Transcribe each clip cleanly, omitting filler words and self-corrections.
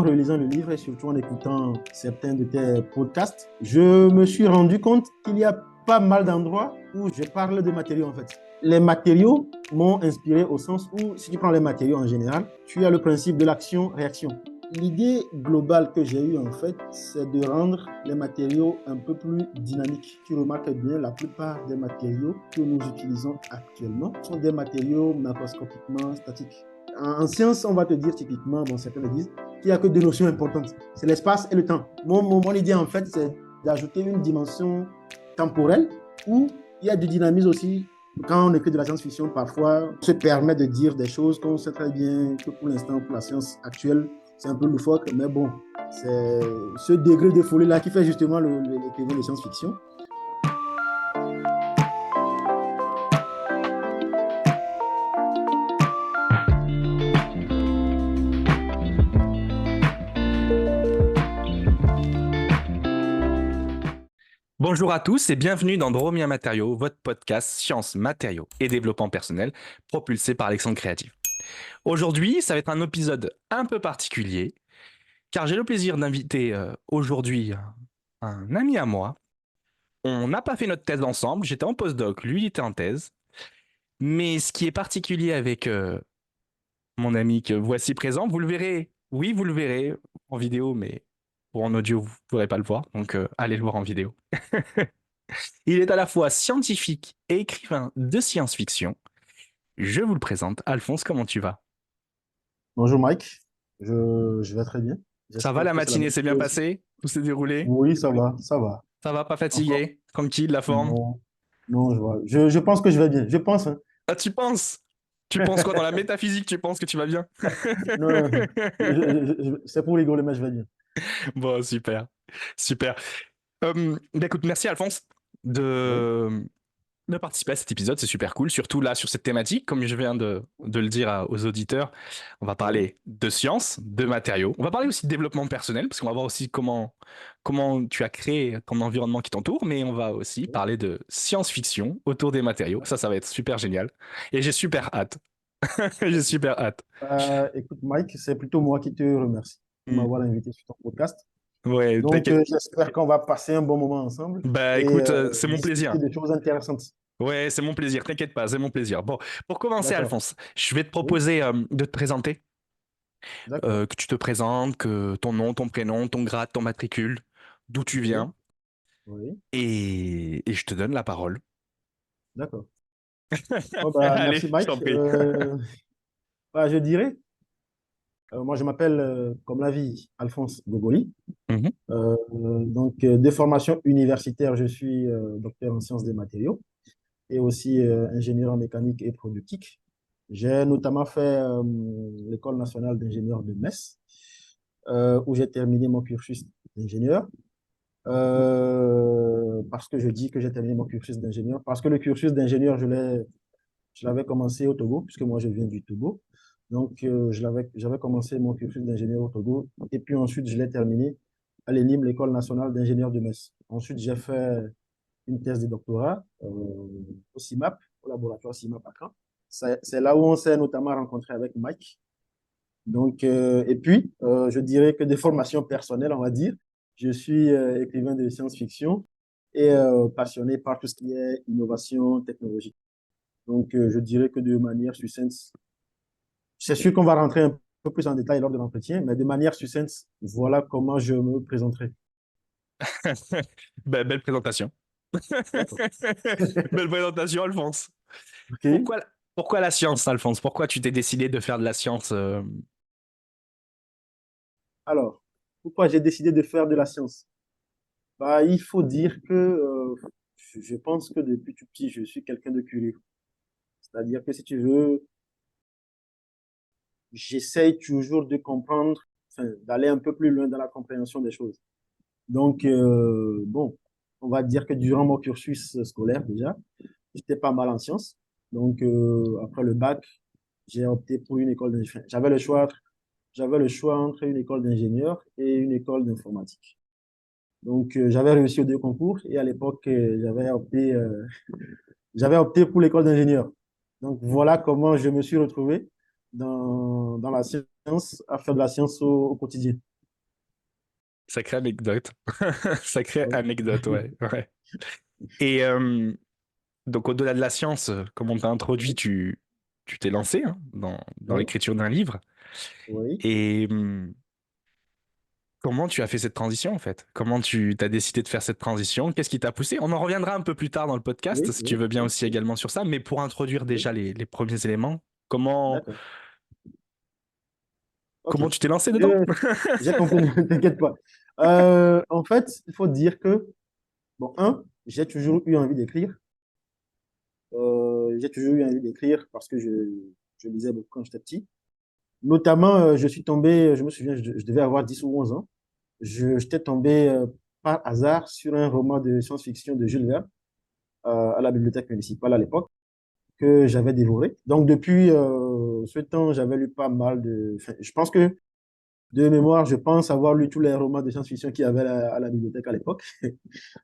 relisant le livre et surtout en écoutant certains de tes podcasts, je me suis rendu compte qu'il y a pas mal d'endroits où je parle de matériaux en fait. Les matériaux m'ont inspiré au sens où, si tu prends les matériaux en général, tu as le principe de l'action-réaction. L'idée globale que j'ai eue en fait, c'est de rendre les matériaux un peu plus dynamiques. Tu remarques bien, la plupart des matériaux que nous utilisons actuellement sont des matériaux macroscopiquement statiques. En science, on va te dire typiquement, bon, certains le disent, qu'il n'y a que deux notions importantes, c'est l'espace et le temps. Mon idée en fait, c'est d'ajouter une dimension temporelle où il y a du dynamisme aussi. Quand on écrit de la science-fiction, parfois, on se permet de dire des choses qu'on sait très bien que pour l'instant, pour la science actuelle, c'est un peu loufoque, mais bon, c'est ce degré de folie-là qui fait justement l'écrivain de science-fiction. Bonjour à tous et bienvenue dans Dromia Matériaux, votre podcast sciences, matériaux et développement personnel propulsé par Alexandre Créative. Aujourd'hui, ça va être un épisode un peu particulier car j'ai le plaisir d'inviter aujourd'hui un ami à moi. On n'a pas fait notre thèse ensemble, j'étais en postdoc, lui il était en thèse. Mais ce qui est particulier avec mon ami que voici présent, vous le verrez, oui vous le verrez en vidéo, mais pour en audio vous ne pourrez pas le voir, donc allez le voir en vidéo. Il est à la fois scientifique et écrivain de science-fiction. Je vous le présente. Alphonse, comment tu vas? Bonjour Mike, je vais très bien. Ça va, J'espère la que c'est la matinée même s'est bien chose. passée? Tout s'est déroulé? Oui, ça va, ça va. Ça va, pas Encore? fatigué? Tranquille, la forme? Non, non, je vois. Je pense que je vais bien. Je pense, hein. Ah, tu penses? Tu penses quoi dans la métaphysique? Tu penses que tu vas bien? Non, non, c'est pour rigoler, mais je vais bien. Bon, super. Super. Écoute, merci Alphonse Oui, de, de participer à cet épisode, c'est super cool, surtout là sur cette thématique, comme je viens de le dire aux auditeurs, on va oui. parler de science, de matériaux, on va parler aussi de développement personnel, parce qu'on va voir aussi comment tu as créé ton environnement qui t'entoure, mais on va aussi Oui. parler de science-fiction autour des matériaux, ça va être super génial, et j'ai super hâte, j'ai Ok. super hâte. Écoute, Mike, c'est plutôt moi qui te remercie pour Hmm. m'avoir invité sur ton podcast. Ouais, Donc, t'inquiète. j'espère qu'on va passer un bon moment ensemble Bah et écoute, c'est mon plaisir. discuter de choses intéressantes. Ouais, c'est mon plaisir, t'inquiète pas, c'est mon plaisir. Bon, pour commencer, D'accord. Alphonse, je vais te Oui, proposer de te présenter. d'accord. Que tu te présentes, que ton nom, ton prénom, ton grade, ton matricule, d'où tu Ok. viens, Oui, et je te donne la parole. d'accord. Bon, bah, Allez, merci, je t'en Mike. prie. Bah, je dirais, moi, je m'appelle, comme la vie, Alphonse Gogoli. Mhm. De formation universitaire, je suis docteur en sciences des matériaux et aussi ingénieur en mécanique et productique. J'ai notamment fait l'École nationale d'ingénieurs de Metz, où j'ai terminé mon cursus d'ingénieur. Parce que je dis que j'ai terminé mon cursus d'ingénieur, parce que le cursus d'ingénieur, je l'avais commencé au Togo, puisque moi je viens du Togo. Donc, j'avais commencé mon cursus d'ingénieur au Togo, et puis ensuite je l'ai terminé à l'ENIM, l'École nationale d'ingénieurs de Metz. Ensuite, j'ai fait une thèse de doctorat au CIMAP, au laboratoire CIMAP à Caen. C'est là où on s'est notamment rencontré avec Mike. Donc, et puis, je dirais que des formations personnelles, on va dire. Je suis écrivain de science-fiction et passionné par tout ce qui est innovation technologique. Donc, je dirais que de manière succincte, c'est sûr qu'on va rentrer un peu plus en détail lors de l'entretien, mais de manière succincte, voilà comment je me présenterai. Belle présentation. D'accord. Belle présentation, Alphonse. OK. Pourquoi, pourquoi la science, Alphonse? Pourquoi tu t'es décidé de faire de la science Alors, pourquoi j'ai décidé de faire de la science? Bah, il faut dire que je pense que depuis tout petit, je suis quelqu'un de curieux. C'est-à-dire que si tu veux, j'essaye toujours de comprendre, enfin, d'aller un peu plus loin dans la compréhension des choses. Donc, bon, on va dire que durant mon cursus scolaire déjà, j'étais pas mal en sciences. Donc, après le bac, j'ai opté pour une école d'ingénieur. J'avais le choix entre une école d'ingénieur et une école d'informatique. Donc, j'avais réussi aux deux concours et à l'époque, j'avais opté pour l'école d'ingénieur. Donc, voilà comment je me suis retrouvé dans la science, à faire de la science au quotidien. Sacrée anecdote. Sacrée Oui, anecdote, ouais. Ouais. Et donc, au-delà de la science, comme on t'a introduit, tu t'es lancé hein, dans oui, l'écriture d'un livre. oui, Et comment tu as fait cette transition, en fait? Comment tu as décidé de faire cette transition? Qu'est-ce qui t'a poussé? On en reviendra un peu plus tard dans le podcast, oui, si tu oui, veux bien oui, aussi oui, également sur ça. Mais pour introduire oui. déjà les premiers éléments, comment, D'accord. Ok. comment tu t'es lancé dedans? Je- J'ai compris, ne t'inquiète pas. En fait, il faut dire que, bon, j'ai toujours eu envie d'écrire. J'ai toujours eu envie d'écrire parce que je lisais beaucoup quand j'étais petit. Notamment, je suis tombé, je me souviens, je devais avoir 10 ou 11 ans. J'étais tombé par hasard sur un roman de science-fiction de Jules Verne à la bibliothèque municipale à l'époque que j'avais dévoré. Donc, depuis ce temps, j'avais lu pas mal de. Enfin, je pense que de mémoire, je pense avoir lu tous les romans de science-fiction qu'il y avait à la bibliothèque à l'époque.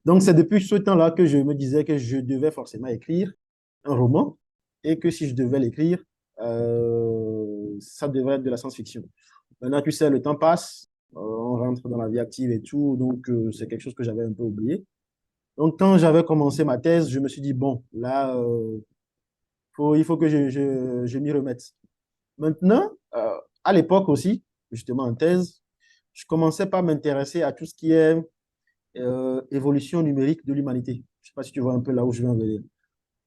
Donc, c'est depuis ce temps-là que je me disais que je devais forcément écrire un roman et que si je devais l'écrire, ça devrait être de la science-fiction. Maintenant, tu sais, le temps passe, on rentre dans la vie active et tout, donc c'est quelque chose que j'avais un peu oublié. Donc, quand j'avais commencé ma thèse, je me suis dit, bon, là, il faut que je m'y remette. Maintenant, à l'époque aussi, justement en thèse, je commençais par m'intéresser à tout ce qui est évolution numérique de l'humanité. Je ne sais pas si tu vois un peu là où je vais en venir.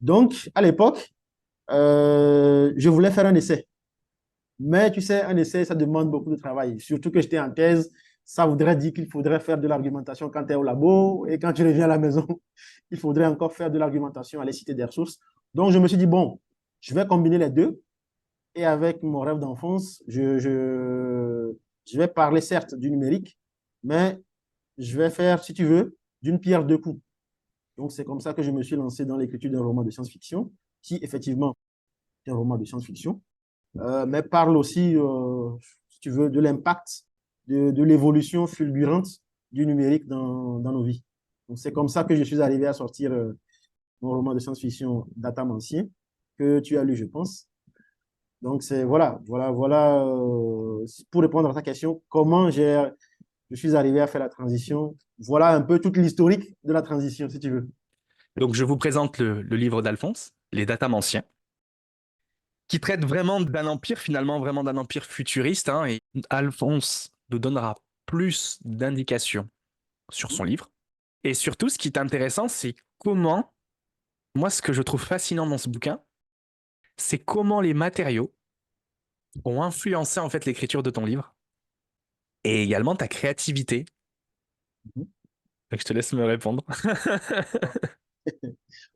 Donc, à l'époque, je voulais faire un essai. Mais tu sais, un essai, ça demande beaucoup de travail. Surtout que j'étais en thèse, ça voudrait dire qu'il faudrait faire de l'argumentation quand tu es au labo et quand tu reviens à la maison, il faudrait encore faire de l'argumentation, aller citer des ressources. Donc, je me suis dit, bon, je vais combiner les deux et avec mon rêve d'enfance, je vais parler certes du numérique, mais je vais faire, si tu veux, d'une pierre deux coups. Donc, c'est comme ça que je me suis lancé dans l'écriture d'un roman de science-fiction, qui effectivement est un roman de science-fiction, mais parle aussi, si tu veux, de l'impact de l'évolution fulgurante du numérique dans nos vies. Donc, c'est comme ça que je suis arrivé à sortir mon roman de science-fiction Datamancie, que tu as lu, je pense. Donc, c'est voilà, pour répondre à ta question, je suis arrivé à faire la transition. Voilà un peu toute l'historique de la transition, si tu veux. Donc, je vous présente le livre d'Alphonse, Les Datamantiens, qui traite vraiment d'un empire, finalement, vraiment d'un empire futuriste. Hein, et Alphonse nous donnera plus d'indications sur son livre. Et surtout, ce qui est intéressant, c'est comment, moi, ce que je trouve fascinant dans ce bouquin, c'est comment les matériaux ont influencé en fait l'écriture de ton livre et également ta créativité. Donc, je te laisse me répondre.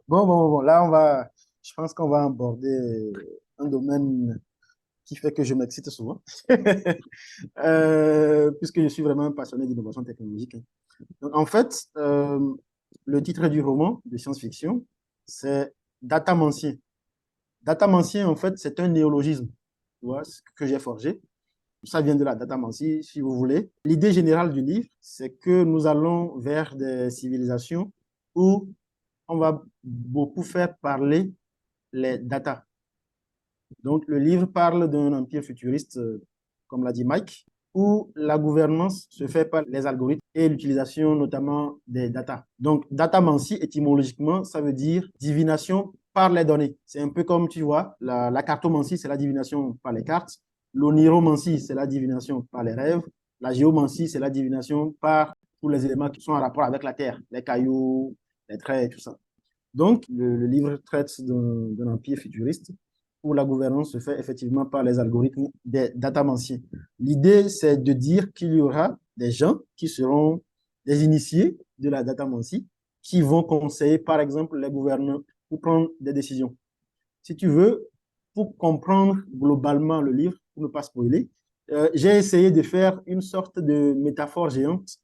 Bon, là, je pense qu'on va aborder un domaine qui fait que je m'excite souvent, puisque je suis vraiment un passionné d'innovation technologique. Donc, en fait, le titre du roman de science-fiction, c'est Datamancie. Datamancie, en fait, c'est un néologisme, tu vois, que j'ai forgé. Ça vient de la datamancie, si vous voulez. L'idée générale du livre, c'est que nous allons vers des civilisations où on va beaucoup faire parler les data. Donc, le livre parle d'un empire futuriste, comme l'a dit Mike, où la gouvernance se fait par les algorithmes et l'utilisation notamment des data. Donc, datamancie, étymologiquement, ça veut dire divination par les données. C'est un peu comme, tu vois, la cartomancie, c'est la divination par les cartes. L'oniromancie, c'est la divination par les rêves. La géomancie, c'est la divination par tous les éléments qui sont en rapport avec la Terre, les cailloux, les traits et tout ça. Donc, le livre traite d'un empire futuriste où la gouvernance se fait effectivement par les algorithmes des datamanciens. L'idée, c'est de dire qu'il y aura des gens qui seront des initiés de la datamancie qui vont conseiller, par exemple, les gouvernants pour prendre des décisions. Si tu veux, pour comprendre globalement le livre, pour ne pas spoiler, j'ai essayé de faire une sorte de métaphore géante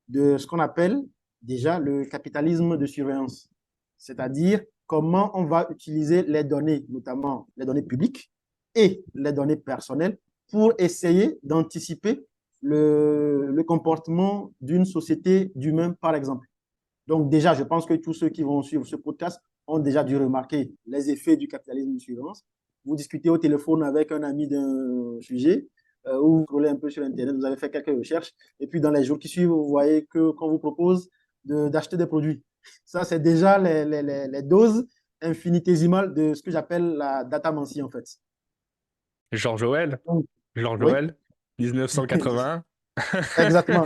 de ce qu'on appelle déjà le capitalisme de surveillance, c'est-à-dire comment on va utiliser les données, notamment les données publiques et les données personnelles, pour essayer d'anticiper le comportement d'une société d'humains, par exemple. Donc déjà, je pense que tous ceux qui vont suivre ce podcast ont déjà dû remarquer les effets du capitalisme de surveillance. Vous discutez au téléphone avec un ami d'un sujet, ou vous scrollez un peu sur Internet, vous avez fait quelques recherches, et puis dans les jours qui suivent, vous voyez qu'on vous propose d'acheter des produits. Ça, c'est déjà les doses infinitésimales de ce que j'appelle la datamancie, en fait. George Orwell, Donc, George oui, Orwell, 1981. exactement.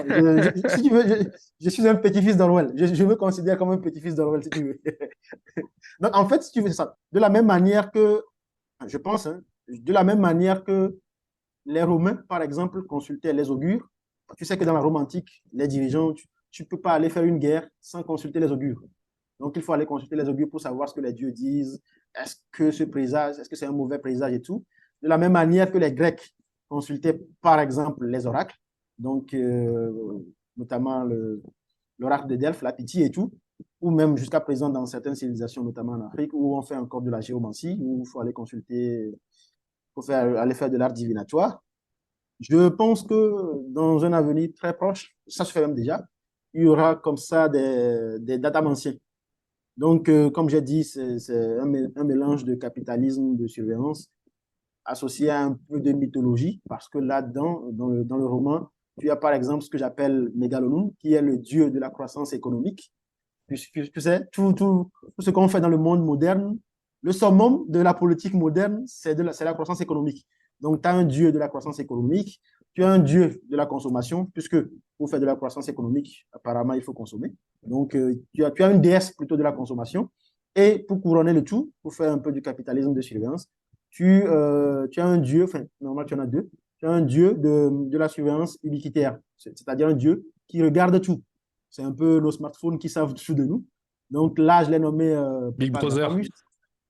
Si tu veux, je suis un petit-fils d'Orwell. Je me considère comme un petit-fils d'Orwell, si tu veux. Donc, en fait, si tu veux, c'est ça. De la même manière que, je pense, hein, de la même manière que les Romains, par exemple, consultaient les augures. Tu sais que dans la Rome antique, les dirigeants, tu ne peux pas aller faire une guerre sans consulter les augures. Donc, il faut aller consulter les augures pour savoir ce que les dieux disent. Est-ce que ce présage, est-ce que c'est un mauvais présage et tout. De la même manière que les Grecs consultaient, par exemple, les oracles, donc notamment l'oracle de Delphes, la Pythie et tout, ou même jusqu'à présent dans certaines civilisations, notamment en Afrique, où on fait encore de la géomancie, où il faut aller consulter, aller faire de l'art divinatoire. Je pense que dans un avenir très proche, ça se fait même déjà, il y aura comme ça des datamantiens. Donc, comme j'ai dit, c'est un mélange de capitalisme, de surveillance, associé à un peu de mythologie, parce que là-dedans, dans le roman, tu as par exemple ce que j'appelle Mégalonum, qui est le dieu de la croissance économique. Puisque tu sais, tout ce qu'on fait dans le monde moderne, le summum de la politique moderne, c'est la croissance économique. Donc, tu as un dieu de la croissance économique, tu as un dieu de la consommation, puisque pour faire de la croissance économique, apparemment, il faut consommer. Donc, tu as une déesse plutôt de la consommation. Et pour couronner le tout, pour faire un peu du capitalisme de surveillance, tu as un dieu, enfin, normalement, tu en as deux, tu as un dieu de la surveillance ubiquitaire, c'est-à-dire un dieu qui regarde tout. C'est un peu nos smartphones qui savent tout de nous. Donc là, je l'ai nommé Big Brother. Famus,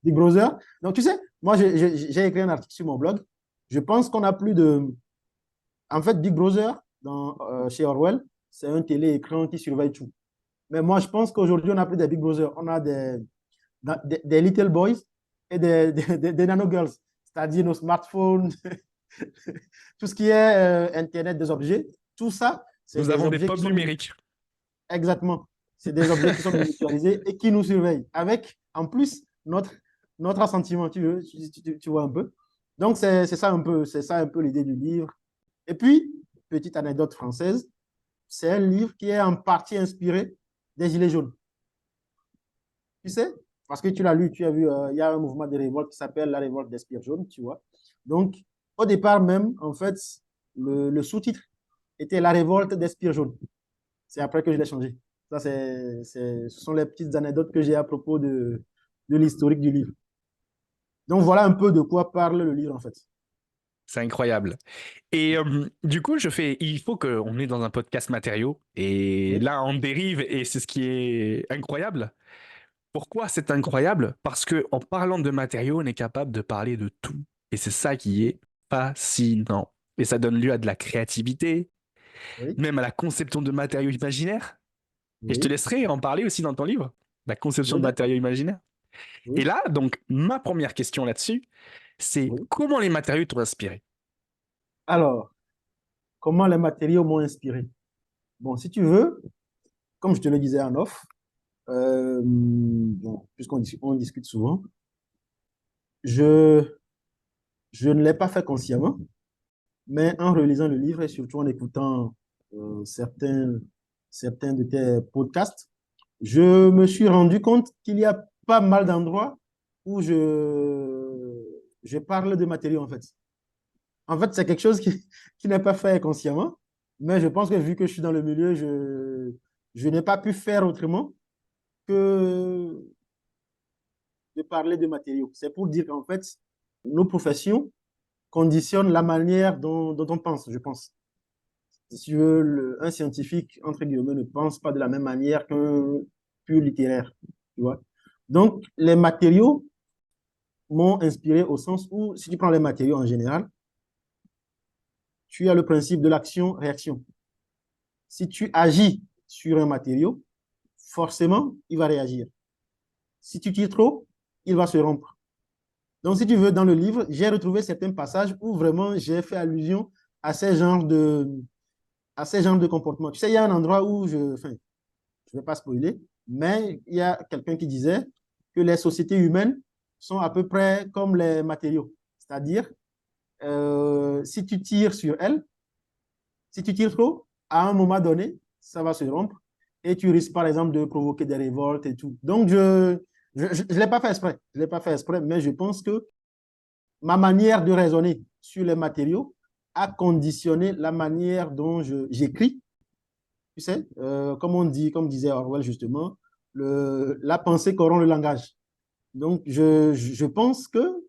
Big Brother. Donc tu sais, moi, j'ai écrit un article sur mon blog. Je pense qu'on a plus de... En fait, Big Brother, chez Orwell, c'est un télé-écran qui surveille tout. Mais moi, je pense qu'aujourd'hui, on n'a plus des Big Brother. On a des Little Boys et des Nano Girls. C'est-à-dire nos smartphones, tout ce qui est Internet des objets. Tout ça, c'est Nous des avons des objets qui pommes sont numériques. exactement. C'est des objets qui sont miniaturisés et qui nous surveillent, avec en plus notre assentiment, tu vois un peu. Donc, c'est ça un peu l'idée du livre. Et puis, petite anecdote française, c'est un livre qui est en partie inspiré des Gilets jaunes. Tu sais, parce que tu l'as lu, tu as vu, il y a un mouvement de révolte qui s'appelle la révolte des Spires jaunes, tu vois. Donc, au départ même, en fait, le sous-titre était la révolte des Spires jaunes. C'est après que je l'ai changé. Ça, ce sont les petites anecdotes que j'ai à propos de l'historique du livre. Donc, voilà un peu de quoi parle le livre, en fait. C'est incroyable. Et du coup, il faut qu'on est dans un podcast matériaux. Et Oui, là, on dérive et c'est ce qui est incroyable. Pourquoi c'est incroyable? Parce que en parlant de matériaux, on est capable de parler de tout. Et c'est ça qui est fascinant. Et ça donne lieu à de la créativité, oui, même à la conception de matériaux imaginaires. Et je te oui, laisserai en parler aussi dans ton livre, la conception oui, de d'accord. matériaux imaginaires. Et Oui, là, donc, ma première question là-dessus, c'est oui. comment les matériaux t'ont inspiré? Alors, comment les matériaux m'ont inspiré? Bon, si tu veux, comme je te le disais en off, bon, on discute souvent, je, je ne l'ai pas fait consciemment, mais en relisant le livre et surtout en écoutant certains de tes podcasts, je me suis rendu compte qu'il y a pas mal d'endroits où je parle de matériaux, en fait. En fait, c'est quelque chose qui n'est pas fait consciemment, mais je pense que vu que je suis dans le milieu, je n'ai pas pu faire autrement que de parler de matériaux. C'est pour dire qu'en fait, nos professions conditionnent la manière dont on pense, je pense. Si tu veux, un scientifique, entre guillemets, ne pense pas de la même manière qu'un pur littéraire, tu vois. Donc, les matériaux m'ont inspiré au sens où, si tu prends les matériaux en général, tu as le principe de l'action-réaction. Si tu agis sur un matériau, forcément, il va réagir. Si tu tires trop, il va se rompre. Donc, si tu veux, dans le livre, j'ai retrouvé certains passages où vraiment j'ai fait allusion à à ces genres de comportements. Tu sais, il y a un endroit où enfin, je ne vais pas spoiler, mais il y a quelqu'un qui disait que les sociétés humaines sont à peu près comme les matériaux. C'est-à-dire, Si tu tires sur elle, si tu tires trop, à un moment donné, ça va se rompre et tu risques par exemple de provoquer des révoltes et tout. Donc, je l'ai pas fait exprès. Je l'ai pas fait exprès, mais je pense que ma manière de raisonner sur les matériaux a conditionné la manière dont j'écris. Tu sais, comme on dit, comme disait Orwell justement, la pensée corrompt le langage. Donc, je pense que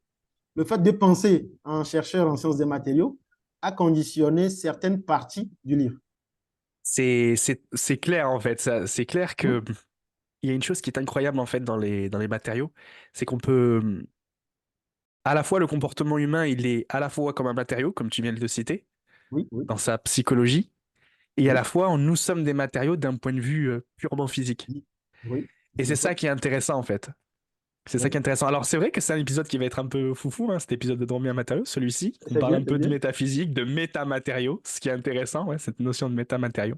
le fait de penser en chercheur en sciences des matériaux a conditionné certaines parties du livre. C'est clair en fait. C'est clair Hmm. que il y a une chose qui est incroyable en fait dans les matériaux, c'est qu'on peut à la fois le comportement humain, il est à la fois comme un matériau, comme tu viens de le citer, Oui, oui, dans sa psychologie, et à la oui, fois nous sommes des matériaux d'un point de vue purement physique. oui, oui, Et c'est ça d'accord. qui est intéressant en fait. C'est ça qui Oui. est intéressant. Alors c'est vrai que c'est un épisode qui va être un peu foufou, hein, cet épisode de Dormir matériaux, celui-ci. On C'est parle bien, un c'est peu de bien. métaphysique, de métamatériaux, ce qui est intéressant, ouais, cette notion de métamatériaux.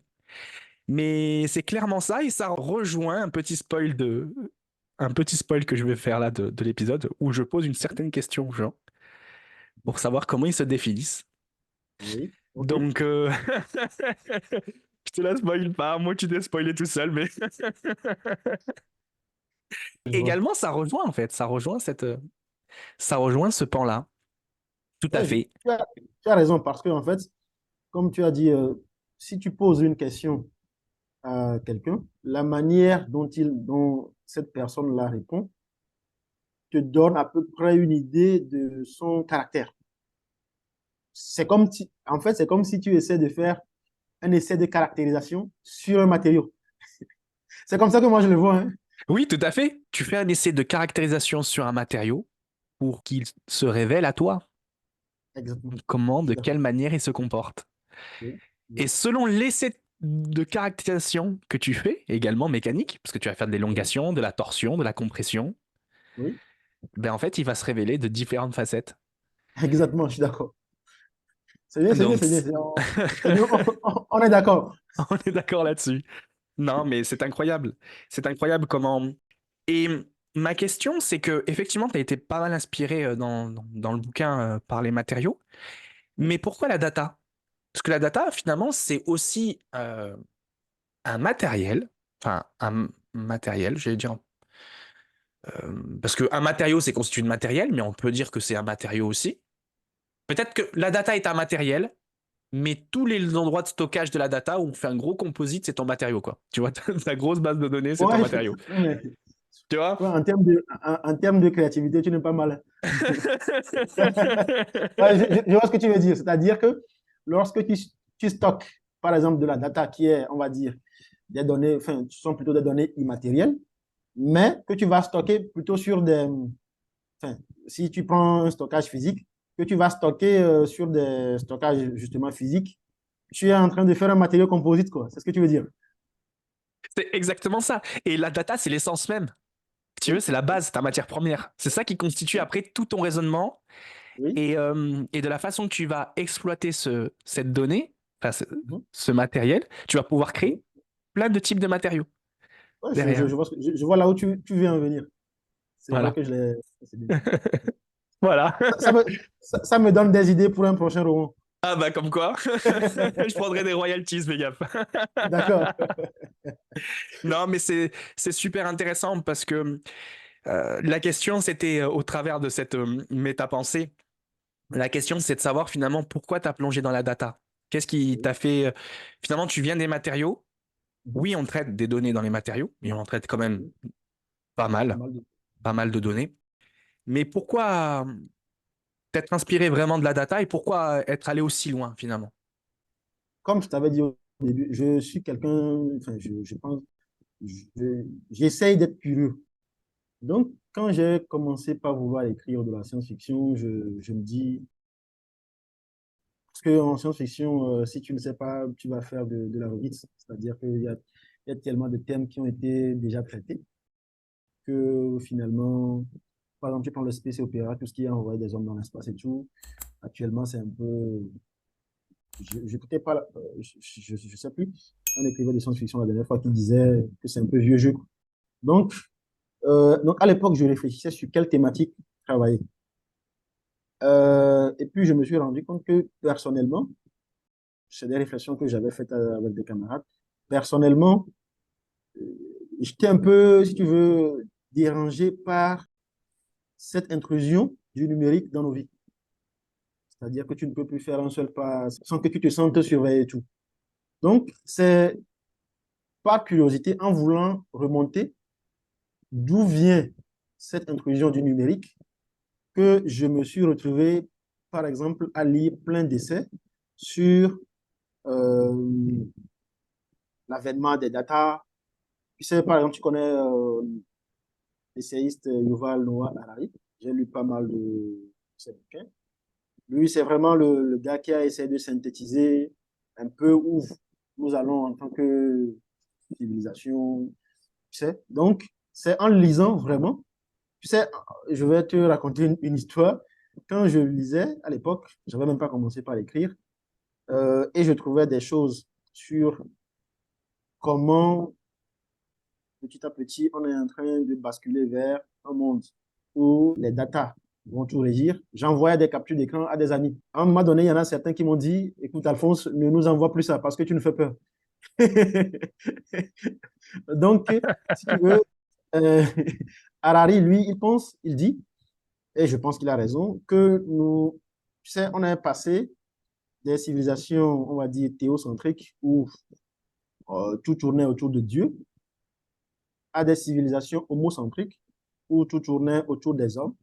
Mais c'est clairement ça, et ça rejoint un petit spoil que je vais faire là de l'épisode, où je pose une certaine question aux gens pour savoir comment ils se définissent. Oui, ok. Donc, je te la spoil pas, moi tu t'es spoilé tout seul, mais Je vois. également ça rejoint en fait, ça rejoint ce pan-là. Tout à Ouais, fait. tu as raison parce que, en fait, comme tu as dit, si tu poses une question à quelqu'un, la manière dont cette personne-là répond te donne à peu près une idée de son caractère. En fait, c'est comme si tu essaies de faire un essai de caractérisation sur un matériau. C'est comme ça que moi je le vois, hein. Oui, tout à fait. Tu fais un essai de caractérisation sur un matériau pour qu'il se révèle à toi. Exactement. Comment, Je suis de d'accord. quelle manière il se comporte. Oui, Et oui, selon l'essai de caractérisation que tu fais, également mécanique, parce que tu vas faire de oui, l'élongation, de la torsion, de la compression, oui. ben en fait, il va se révéler de différentes facettes. Exactement, je suis d'accord. C'est bien, c'est bien, Donc, c'est bien. C'est bien, on est d'accord. on est d'accord là-dessus. Non, mais c'est incroyable. C'est incroyable comment. Et ma question, c'est que effectivement, tu as été pas mal inspiré dans le bouquin par les matériaux. Oui, Mais pourquoi la data? Parce que la data, finalement, c'est aussi un matériel. Enfin, un matériel, j'allais dire. Parce qu'un matériau, c'est constitué de matériel, mais on peut dire que c'est un matériau aussi. Peut-être que la data est un matériel, mais tous les endroits de stockage de la data où on fait un gros composite, c'est ton matériau, quoi. Tu vois, ta grosse base de données, c'est ton ouais, matériau. ouais, Tu vois? ouais, en termes de créativité, tu n'es pas mal. Ouais, je vois ce que tu veux dire. C'est-à-dire que lorsque tu stockes, par exemple, de la data qui est, on va dire, des données, enfin, ce sont plutôt des données immatérielles, mais que tu vas stocker plutôt sur des, enfin, si tu prends un stockage physique, que tu vas stocker sur des stockages justement physiques, tu es en train de faire un matériau composite, quoi. C'est ce que tu veux dire. C'est exactement ça. Et la data, c'est l'essence même. Tu veux, Oui, c'est la base, c'est ta matière première. C'est ça qui constitue après tout ton raisonnement oui. et de la façon que tu vas exploiter cette donnée, enfin, Mhm. ce matériel, tu vas pouvoir créer plein de types de matériaux Ouais, derrière. je vois là où tu veux en venir. C'est vrai Voilà. que je l'ai. C'est bien. Voilà. Ça me, ça me donne des idées pour un prochain roman. Ah bah comme quoi, je prendrai des royalties, fais gaffe. D'accord. Non, mais c'est super intéressant parce que la question, c'était au travers de cette méta-pensée, la question, c'est de savoir finalement pourquoi tu as plongé dans la data. Qu'est-ce qui Oui. t'a fait... finalement, tu viens des matériaux. Mhm. Oui, on traite des données dans les matériaux, mais on traite quand même Oui. pas Pas mal, mal de- pas mal de données. Mais pourquoi t'être inspiré vraiment de la data et pourquoi être allé aussi loin finalement? Comme je t'avais dit au début, je suis quelqu'un, enfin, je pense, j'essaye d'être curieux. Donc, quand j'ai commencé par vouloir écrire de la science-fiction, je me dis, parce qu'en science-fiction, si tu ne sais pas, tu vas faire de la redite, c'est-à-dire il y a tellement de thèmes qui ont été déjà traités que finalement, par exemple, tu prends le space opéra, tout ce qui est envoyer des hommes dans l'espace et tout, actuellement, c'est un peu, je n'écoutais pas, je sais plus, un écrivain de science-fiction la dernière fois qui disait que c'est un peu vieux jeu. Donc, donc à l'époque, je réfléchissais sur quelle thématique travailler. Et puis, je me suis rendu compte que personnellement, c'est des réflexions que j'avais faites avec des camarades. Personnellement, j'étais un peu, si tu veux, dérangé par cette intrusion du numérique dans nos vies. C'est-à-dire que tu ne peux plus faire un seul pas sans que tu te sentes surveillé et tout. Donc, c'est par curiosité, en voulant remonter d'où vient cette intrusion du numérique, que je me suis retrouvé, par exemple, à lire plein d'essais sur euh, l'avènement des data. Tu sais, par exemple, tu connais l'essayiste Yuval Noah Harari. J'ai lu pas mal de ses bouquins. Lui, c'est vraiment le gars qui a essayé de synthétiser un peu où nous allons en tant que civilisation. Tu sais? Donc, c'est en lisant vraiment. Tu sais, je vais te raconter une histoire. Quand je lisais à l'époque, je n'avais même pas commencé par l'écrire, et je trouvais des choses sur comment petit à petit, on est en train de basculer vers un monde où les data vont tout régir. J'envoyais des captures d'écran à des amis. À un moment donné, il y en a certains qui m'ont dit, écoute Alphonse, ne nous envoie plus ça parce que tu nous fais peur. Donc, si tu veux, euh, Harari, lui, il pense, il dit, et je pense qu'il a raison, que nous, tu sais, on est passé des civilisations, on va dire, théocentriques, où tout tournait autour de Dieu, à des civilisations homocentriques, où tout tournait autour des hommes.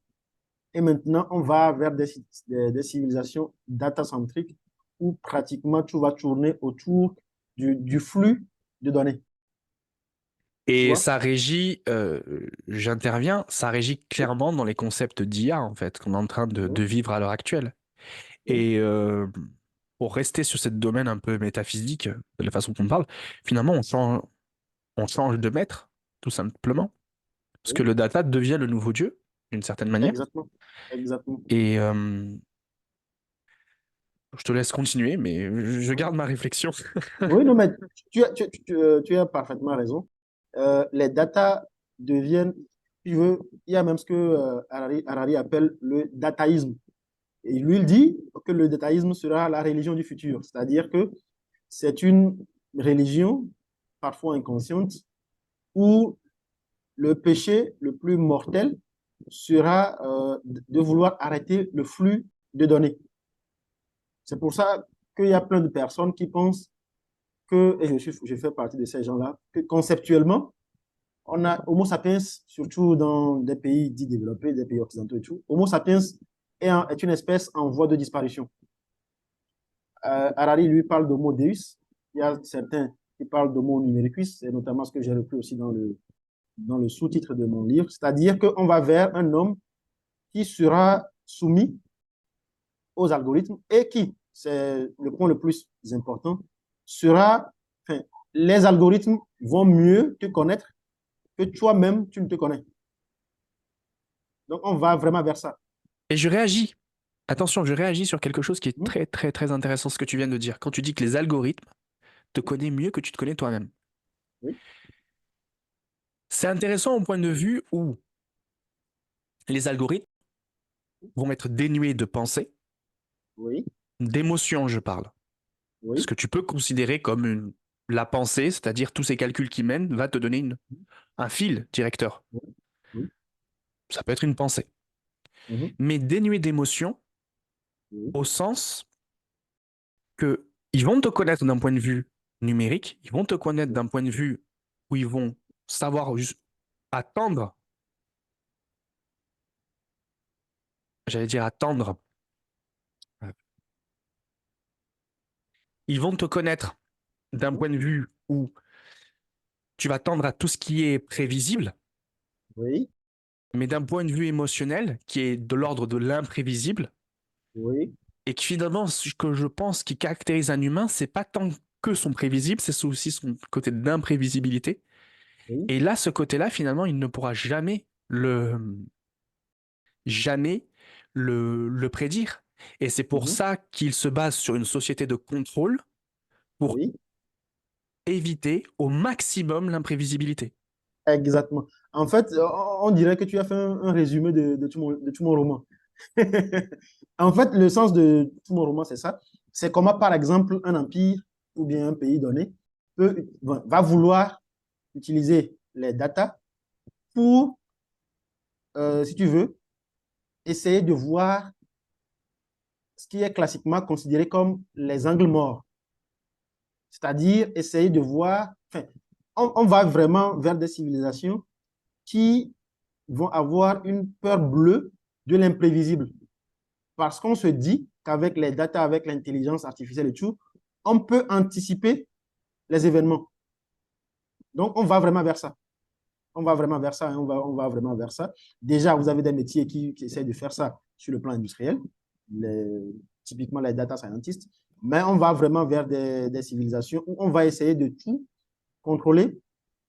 Et maintenant, on va vers des civilisations datacentriques, où pratiquement tout va tourner autour du flux de données. Tu Et vois? ça régit, j'interviens, ça régit Oui, clairement dans les concepts d'IA, en fait, qu'on est en train oui, de vivre à l'heure actuelle. oui, Et pour rester sur ce domaine un peu métaphysique, de la façon qu'on parle, finalement, on change de maître, tout simplement. Parce que oui. le data devient le nouveau Dieu, d'une certaine manière. Exactement. Exactement. Et je te laisse continuer, mais je garde ma réflexion. Oui, non, mais tu as parfaitement raison. Les data deviennent, tu veux, il y a même ce que Harari appelle le dataïsme. Et lui, il dit que le dataïsme sera la religion du futur. C'est-à-dire que c'est une religion, parfois inconsciente, où le péché le plus mortel sera de vouloir arrêter le flux de données. C'est pour ça qu'il y a plein de personnes qui pensent que, et je fais partie de ces gens-là, que conceptuellement, on a Homo sapiens, surtout dans des pays dits développés, des pays occidentaux et tout, Homo sapiens est une espèce en voie de disparition. Harari, lui, parle d'Homo Deus. Il y a certains qui parlent d'Homo numericus, et notamment ce que j'ai repris aussi dans le sous-titre de mon livre, c'est-à-dire qu'on va vers un homme qui sera soumis aux algorithmes et qui, c'est le point le plus important, sera, enfin, les algorithmes vont mieux te connaître que toi-même, tu ne te connais. Donc, on va vraiment vers ça. Et je réagis. Attention, je réagis sur quelque chose qui est Hmm. très, très, très intéressant, ce que tu viens de dire. Quand tu dis que les algorithmes te connaissent mieux que tu te connais toi-même. Oui, C'est intéressant au point de vue où les algorithmes vont être dénués de pensée, oui, d'émotion, je parle. Ce oui, que tu peux considérer comme la pensée, c'est-à-dire tous ces calculs qui mènent, va te donner un fil directeur. oui, oui, Ça peut être une pensée. mhm, Mais dénué d'émotion oui, au sens que ils vont te connaître d'un point de vue numérique, ils vont te connaître d'un point de vue où ils vont savoir juste attendre, j'allais dire attendre, ils vont te connaître d'un mhm, point de vue où tu vas tendre à tout ce qui est prévisible, oui, mais d'un point de vue émotionnel qui est de l'ordre de l'imprévisible, oui, et que finalement, ce que je pense qui caractérise un humain, c'est pas tant que son prévisible, c'est aussi son côté d'imprévisibilité. oui, Et là, ce côté-là, finalement, il ne pourra jamais le prédire. Et c'est pour mhm, ça qu'il se base sur une société de contrôle pour oui, éviter au maximum l'imprévisibilité. exactement. En fait, on dirait que tu as fait un résumé de tout mon roman. En fait, le sens de tout mon roman, c'est ça. C'est comment, par exemple, un empire ou bien un pays donné va vouloir utiliser les datas pour, si tu veux, essayer de voir ce qui est classiquement considéré comme les angles morts. C'est-à-dire essayer de voir, enfin, on va vraiment vers des civilisations qui vont avoir une peur bleue de l'imprévisible. Parce qu'on se dit qu'avec les data, avec l'intelligence artificielle et tout, on peut anticiper les événements. Donc, on va vraiment vers ça. On va vraiment vers ça. On va vraiment vers ça. Déjà, vous avez des métiers qui essaient de faire ça sur le plan industriel, typiquement les data scientists. Mais on va vraiment vers des civilisations où on va essayer de tout contrôler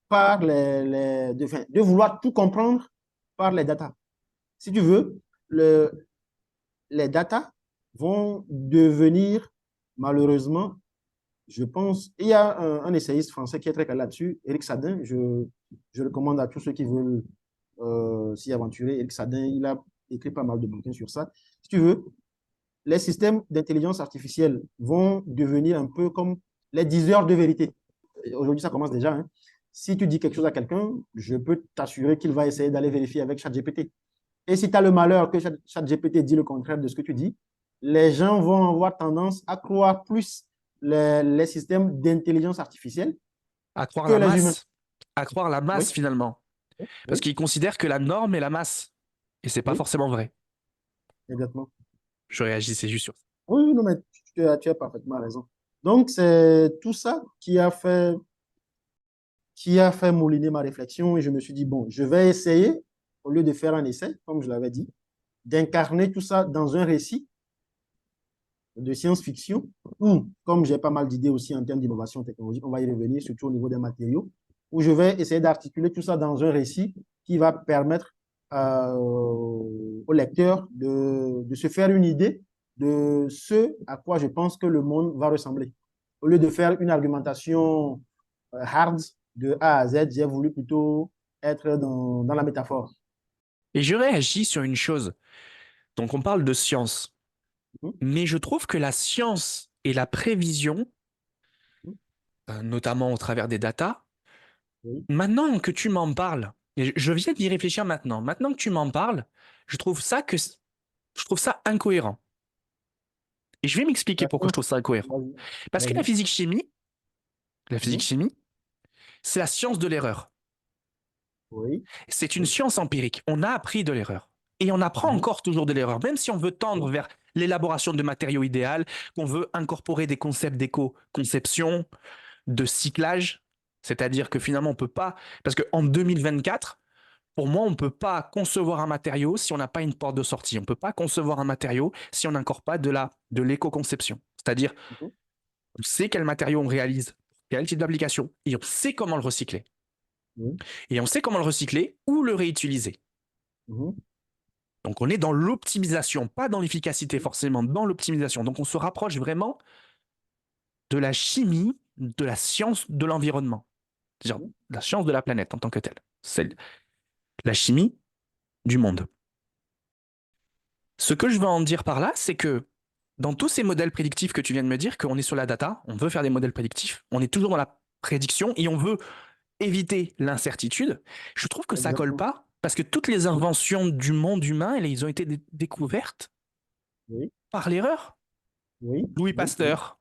par de vouloir tout comprendre par les data. Si tu veux, les data vont devenir, malheureusement, je pense, il y a un essayiste français qui est très calé là-dessus, Éric Sadin. Je recommande à tous ceux qui veulent s'y aventurer. Éric Sadin, il a écrit pas mal de bouquins sur ça. Si tu veux, les systèmes d'intelligence artificielle vont devenir un peu comme les diseurs de vérité. Aujourd'hui, ça commence déjà. Hein. Si tu dis quelque chose à quelqu'un, je peux t'assurer qu'il va essayer d'aller vérifier avec ChatGPT. Et si tu as le malheur que ChatGPT dit le contraire de ce que tu dis, les gens vont avoir tendance à croire plus les systèmes d'intelligence artificielle À croire que la les humains. masse. À croire la Oui, masse, finalement. Parce oui, qu'ils considèrent que la norme est la masse. Et c'est pas oui, forcément vrai. exactement. Je réagissais juste sur ça. Oui, non, mais tu as parfaitement raison. Donc, c'est tout ça qui a fait mouliner ma réflexion et je me suis dit, bon, je vais essayer, au lieu de faire un essai, comme je l'avais dit, d'incarner tout ça dans un récit de science-fiction où, comme j'ai pas mal d'idées aussi en termes d'innovation technologique, on va y revenir, surtout au niveau des matériaux, où je vais essayer d'articuler tout ça dans un récit qui va permettre au lecteur de se faire une idée de ce à quoi je pense que le monde va ressembler. Au lieu de faire une argumentation hard de A à Z, j'ai voulu plutôt être dans la métaphore. Et je réagis sur une chose. Donc, on parle de science. Mhm, Mais je trouve que la science et la prévision, mhm, notamment au travers des datas, oui, maintenant que tu m'en parles, et je viens d'y réfléchir maintenant que tu m'en parles, je trouve ça incohérent. Et je vais m'expliquer pourquoi je d'accord. trouve ça incohérent. Vas-y, Parce que vas-y. la physique Mhm, chimie, c'est la science de l'erreur. oui, C'est une oui. science empirique. On a appris de l'erreur. Et on apprend Mhm, encore toujours de l'erreur, même si on veut tendre oui, vers l'élaboration de matériaux idéaux, qu'on veut incorporer des concepts d'éco-conception, de cyclage. C'est-à-dire que finalement, on peut pas. Parce qu'en 2024, pour moi, on ne peut pas concevoir un matériau si on n'a pas une porte de sortie. On ne peut pas concevoir un matériau si on n'incorpore pas de l'éco-conception. C'est-à-dire, mhm, on sait quel matériau on réalise, quel type d'application, et on sait comment le recycler. oui, Et on sait comment le recycler ou le réutiliser. mhm, Donc on est dans l'optimisation, pas dans l'efficacité forcément, dans l'optimisation. Donc on se rapproche vraiment de la chimie, de la science de l'environnement, c'est-à-dire mhm, la science de la planète en tant que telle. C'est la chimie du monde. Ce que je veux en dire par là, c'est que dans tous ces modèles prédictifs que tu viens de me dire, qu'on est sur la data, on veut faire des modèles prédictifs, on est toujours dans la prédiction et on veut éviter l'incertitude, je trouve que ça colle exactement. pas parce que toutes les inventions du monde humain, elles ont été découvertes Oui, par l'erreur. oui, Louis oui, oui, Pasteur,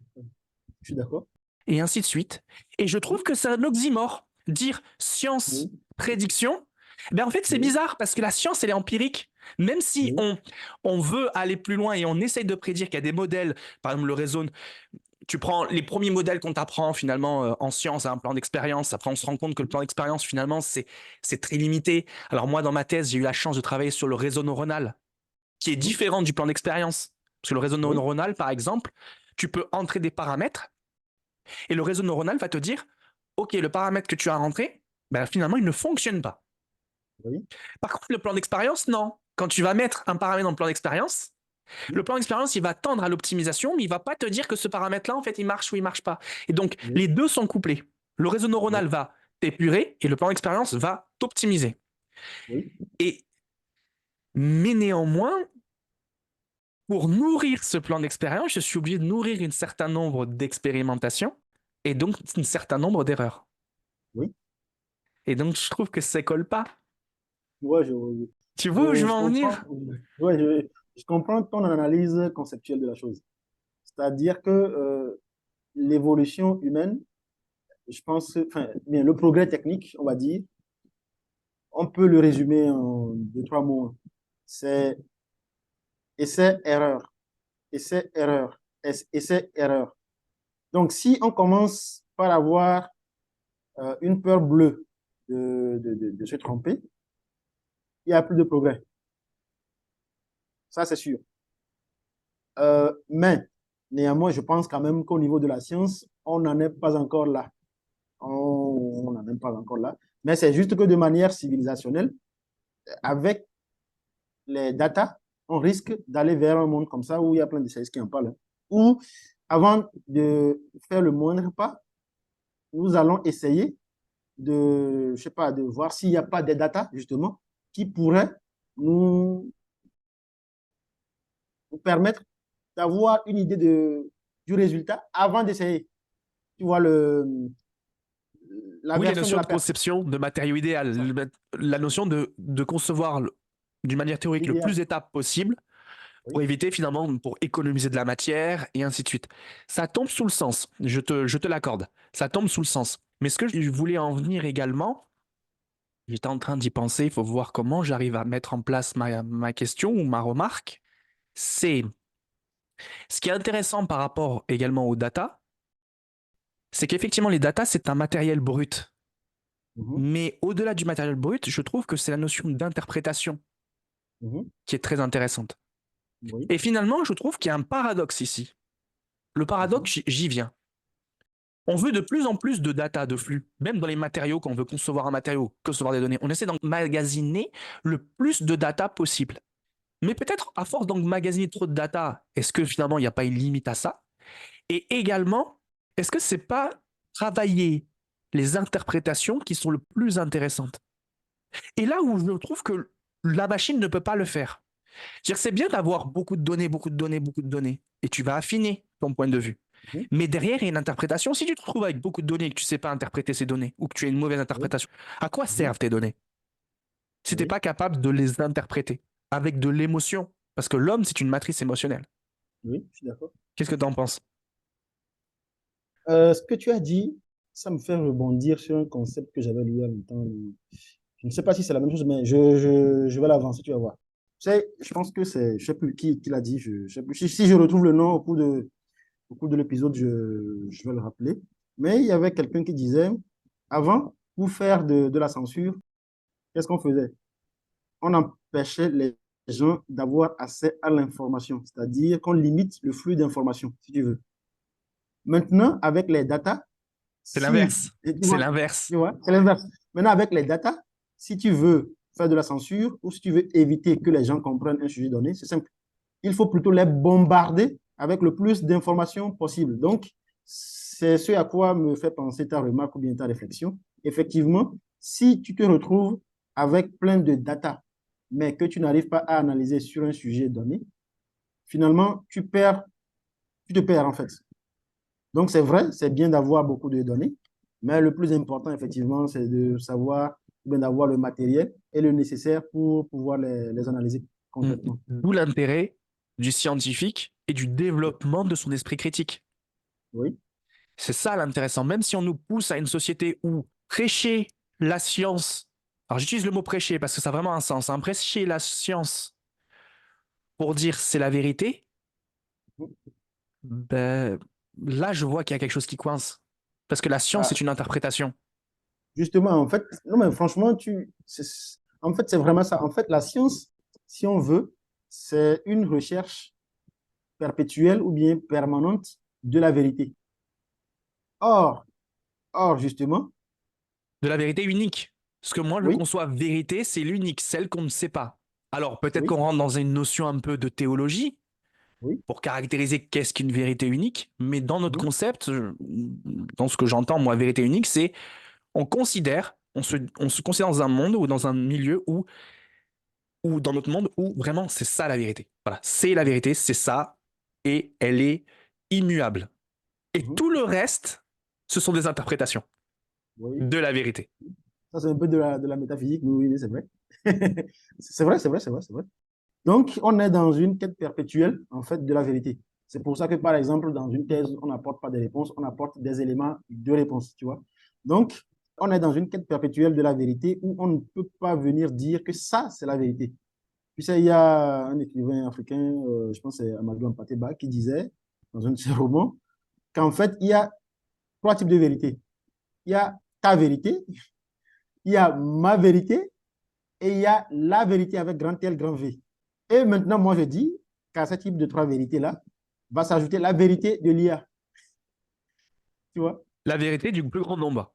je suis d'accord. et ainsi de suite. Et je trouve que c'est un oxymore. Dire science, Oui, prédiction, ben en fait, c'est oui, bizarre parce que la science, elle est empirique. Même si oui, on veut aller plus loin et on essaye de prédire qu'il y a des modèles, par exemple le réseau, tu prends les premiers modèles qu'on t'apprend finalement en science à un plan d'expérience. Après, on se rend compte que le plan d'expérience, finalement, c'est très limité. Alors moi, dans ma thèse, j'ai eu la chance de travailler sur le réseau neuronal, qui est mhm, différent du plan d'expérience. Parce que le réseau oui, neuronal, par exemple, tu peux entrer des paramètres et le réseau neuronal va te dire, OK, le paramètre que tu as rentré, ben, finalement, il ne fonctionne pas. oui, Par contre, le plan d'expérience, non. Quand tu vas mettre un paramètre dans le plan d'expérience, mhm, le plan d'expérience, il va tendre à l'optimisation, mais il ne va pas te dire que ce paramètre-là, en fait, il marche ou il ne marche pas. Et donc, oui, les deux sont couplés. Le réseau oui, neuronal va t'épurer et le plan d'expérience va t'optimiser. oui, Et, mais néanmoins, pour nourrir ce plan d'expérience, je suis obligé de nourrir un certain nombre d'expérimentations et donc un certain nombre d'erreurs. Oui. Et donc, je trouve que ça colle pas. Ouais, Tu vois où je veux je en comprends. venir? Ouais, je comprends ton analyse conceptuelle de la chose. C'est-à-dire que l'évolution humaine, je pense, enfin, bien, le progrès technique, on va dire, on peut le résumer en deux, trois mots. C'est essai, erreur, essai, erreur, essai, erreur. Donc, si on commence par avoir une peur bleue de se tromper, il n'y a plus de progrès. Ça, c'est sûr. Mais néanmoins, je pense quand même qu'au niveau de la science, on n'en est pas encore là. On n'en est pas encore là. Mais c'est juste que de manière civilisationnelle, avec les datas, on risque d'aller vers un monde comme ça où il y a plein de services qui en parlent. Où, avant de faire le moindre pas, nous allons essayer je sais pas, de voir s'il n'y a pas des datas, justement, qui pourraient nous, nous permettre d'avoir une idée du résultat avant d'essayer. Tu vois, la Oui, la version de notion la de personne. conception de matériau idéal, la notion de concevoir d'une manière théorique le plus L'idéal. d'étapes possible pour Oui. éviter finalement, pour économiser de la matière et ainsi de suite. Ça tombe sous le sens, je te l'accorde, ça tombe sous le sens. Mais ce que je voulais en venir également, j'étais en train d'y penser, il faut voir comment j'arrive à mettre en place ma question ou ma remarque, c'est ce qui est intéressant par rapport également aux data, c'est qu'effectivement les data, c'est un matériel brut. Mhm. Mais au-delà du matériel brut, je trouve que c'est la notion d'interprétation Mhm. qui est très intéressante. Oui. Et finalement, je trouve qu'il y a un paradoxe ici. Le Mhm. paradoxe, j'y viens. On veut de plus en plus de data, de flux. Même dans les matériaux, quand on veut concevoir un matériau, concevoir des données, on essaie d'emmagasiner le plus de data possible. Mais peut-être à force d'emmagasiner trop de data, est-ce que finalement il n'y a pas une limite à ça? Et également, est-ce que c'est pas travailler les interprétations qui sont le plus intéressantes? Et là où je trouve que la machine ne peut pas le faire. C'est bien d'avoir beaucoup de données, beaucoup de données, beaucoup de données, et tu vas affiner ton point de vue. Mhm. Mais derrière, il y a une interprétation. Si tu te retrouves avec beaucoup de données et que tu ne sais pas interpréter ces données, ou que tu as une mauvaise Oui. interprétation, à quoi Mhm. servent tes données si tu n'es Oui. pas capable de les interpréter avec de l'émotion? Parce que l'homme, c'est une matrice émotionnelle. Oui, je suis d'accord. Qu'est-ce que tu en penses? Ce que tu as dit, ça me fait rebondir sur un concept que j'avais lu il y a longtemps. Je ne sais pas si c'est la même chose, mais je vais l'avancer, tu vas voir. Je pense que c'est, je ne sais plus qui l'a dit, je sais plus. Si je retrouve le nom au cours de l'épisode, je vais le rappeler. Mais il y avait quelqu'un qui disait, avant, pour faire de la censure, qu'est-ce qu'on faisait? On empêchait les gens d'avoir accès à l'information, c'est-à-dire qu'on limite le flux d'informations, si tu veux. Maintenant, avec les datas, C'est si, l'inverse. tu C'est vois, l'inverse. tu vois, c'est l'inverse. Maintenant, avec les datas, si tu veux faire de la censure ou si tu veux éviter que les gens comprennent un sujet donné, c'est simple. Il faut plutôt les bombarder avec le plus d'informations possible. Donc, c'est ce à quoi me fait penser ta remarque ou bien ta réflexion. Effectivement, si tu te retrouves avec plein de data, mais que tu n'arrives pas à analyser sur un sujet donné, finalement, tu te perds en fait. Donc, c'est vrai, c'est bien d'avoir beaucoup de données, mais le plus important, effectivement, c'est de savoir, bien d'avoir le matériel et le nécessaire pour pouvoir les analyser concrètement. D'où l'intérêt du scientifique et du développement de son esprit critique. Oui, C'est ça l'intéressant. Même si on nous pousse à une société où prêcher la science, alors j'utilise le mot prêcher parce que ça a vraiment un sens, hein, prêcher la science pour dire c'est la vérité, ben, là je vois qu'il y a quelque chose qui coince. Parce que la science, c'est ah, une interprétation. justement, en fait, non, mais franchement, en fait, c'est vraiment ça. En fait, la science, si on veut, c'est une recherche perpétuelle ou bien permanente de la vérité. Or, justement, De la vérité unique. Ce que moi je oui, conçois vérité, c'est l'unique, celle qu'on ne sait pas. Alors peut-être oui, qu'on rentre dans une notion un peu de théologie, oui, pour caractériser qu'est-ce qu'une vérité unique, mais dans notre mhm, concept, dans ce que j'entends, moi, vérité unique, c'est on se considère dans un monde ou dans un milieu où ou dans notre monde où vraiment c'est ça la vérité. Voilà, c'est la vérité, c'est ça, et elle est immuable. Et Mhm. tout le reste, ce sont des interprétations Oui. de la vérité. Ça, c'est un peu de la métaphysique, oui, oui, c'est vrai. C'est vrai, c'est vrai, c'est vrai, c'est vrai. Donc, on est dans une quête perpétuelle, en fait, de la vérité. C'est pour ça que, par exemple, dans une thèse, on n'apporte pas des réponses, on apporte des éléments de réponse, tu vois. Donc, on est dans une quête perpétuelle de la vérité où on ne peut pas venir dire que ça, c'est la vérité. Tu sais, il y a un écrivain africain, je pense que c'est Amadou Hampâté-Bâ, qui disait, dans un de ses romans, qu'en fait, il y a trois types de vérité. Il y a ta vérité, il y a ma vérité et il y a la vérité avec grand L, grand V. Et maintenant, moi, je dis qu'à ce type de trois vérités-là, va s'ajouter la vérité de l'IA. Tu vois? La vérité du plus grand nombre.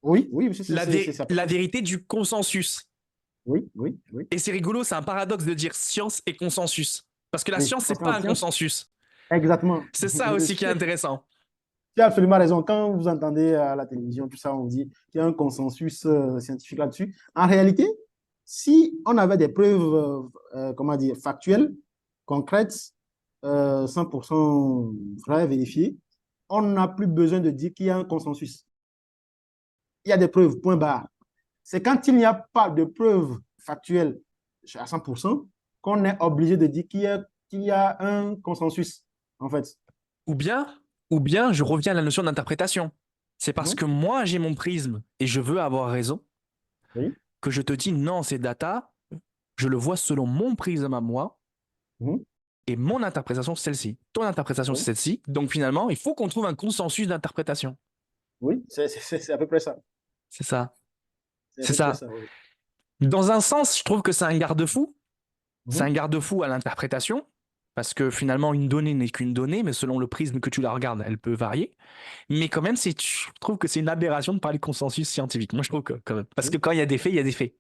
Oui, oui, c'est ça. La vérité du consensus. Oui, oui, oui. Et c'est rigolo, c'est un paradoxe de dire science et consensus. Parce que la Oui, science, parce c'est pas qu'en un science, consensus. exactement. C'est ça aussi qui est intéressant. Tu as absolument raison. Quand vous entendez à la télévision, tout ça, on dit qu'il y a un consensus scientifique là-dessus. En réalité, si on avait des preuves, comment dire, factuelles, concrètes, 100% vraies, vérifiées, on n'a plus besoin de dire qu'il y a un consensus. Il y a des preuves, point barre. C'est quand il n'y a pas de preuves factuelles à 100% qu'on est obligé de dire qu'il y a un consensus, en fait. Ou bien, ou bien, je reviens à la notion d'interprétation. C'est parce Mhm. que moi, j'ai mon prisme et je veux avoir raison Oui. que je te dis non, ces data, je le vois selon mon prisme à moi Mhm. et mon interprétation, c'est celle-ci. Ton interprétation, c'est Oui. celle-ci. Donc finalement, il faut qu'on trouve un consensus d'interprétation. Oui, c'est à peu près ça. C'est ça. C'est à C'est peu près ça. ça, oui. Dans un sens, je trouve que c'est un garde-fou. C'est un Mhm. garde-fou à l'interprétation. Parce que finalement, une donnée n'est qu'une donnée, mais selon le prisme que tu la regardes, elle peut varier. Mais quand même, je trouve que c'est une aberration de parler de consensus scientifique. Moi, je trouve que quand même. Parce que Oui. quand il y a des faits, il y a des faits.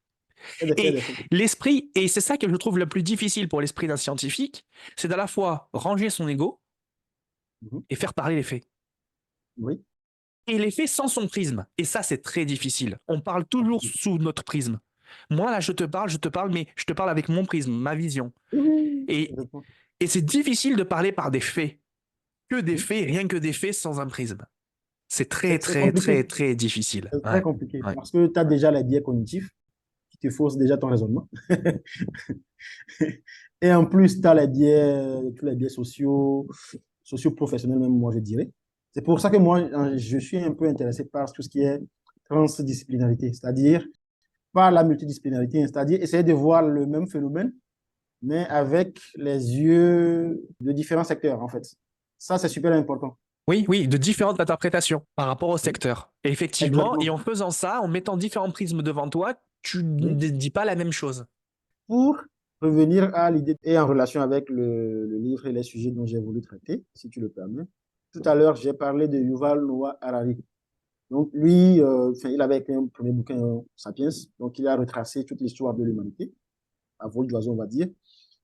Il y a des faits, il y Et a des faits. l'esprit, et c'est ça que je trouve le plus difficile pour l'esprit d'un scientifique, c'est d'à la fois ranger son ego Mhm. et faire parler les faits. Oui. Et les faits sans son prisme. Et ça, c'est très difficile. On parle toujours sous notre prisme. Moi, là, je te parle, mais je te parle avec mon prisme, ma vision. Oui, oui, Et, exactement. et c'est difficile de parler par des faits. Que des Mhm. faits, rien que des faits sans un prisme. C'est très, C'est très, compliqué. très, très difficile. C'est très Ouais. compliqué Ouais. parce que tu as déjà les biais cognitifs qui te faussent déjà ton raisonnement. Et en plus, tu as les biais, tous les biais sociaux, socio-professionnels même, moi, je dirais. C'est pour ça que moi, je suis un peu intéressé par tout ce qui est transdisciplinarité, c'est-à-dire par la multidisciplinarité, c'est-à-dire essayer de voir le même phénomène, mais avec les yeux de différents secteurs, en fait. Ça, c'est super important. Oui, oui, de différentes interprétations par rapport au Oui, secteur. Et effectivement, et exactement. en faisant ça, en mettant différents prismes devant toi, tu ne Oui. dis pas la même chose. Pour revenir à l'idée et en relation avec le livre et les sujets dont j'ai voulu traiter, si tu le permets. Tout à l'heure, j'ai parlé de Yuval Noah Harari. Donc, lui, il avait écrit un premier bouquin, Sapiens. Donc, il a retracé toute l'histoire de l'humanité, à vol d'oiseau, on va dire.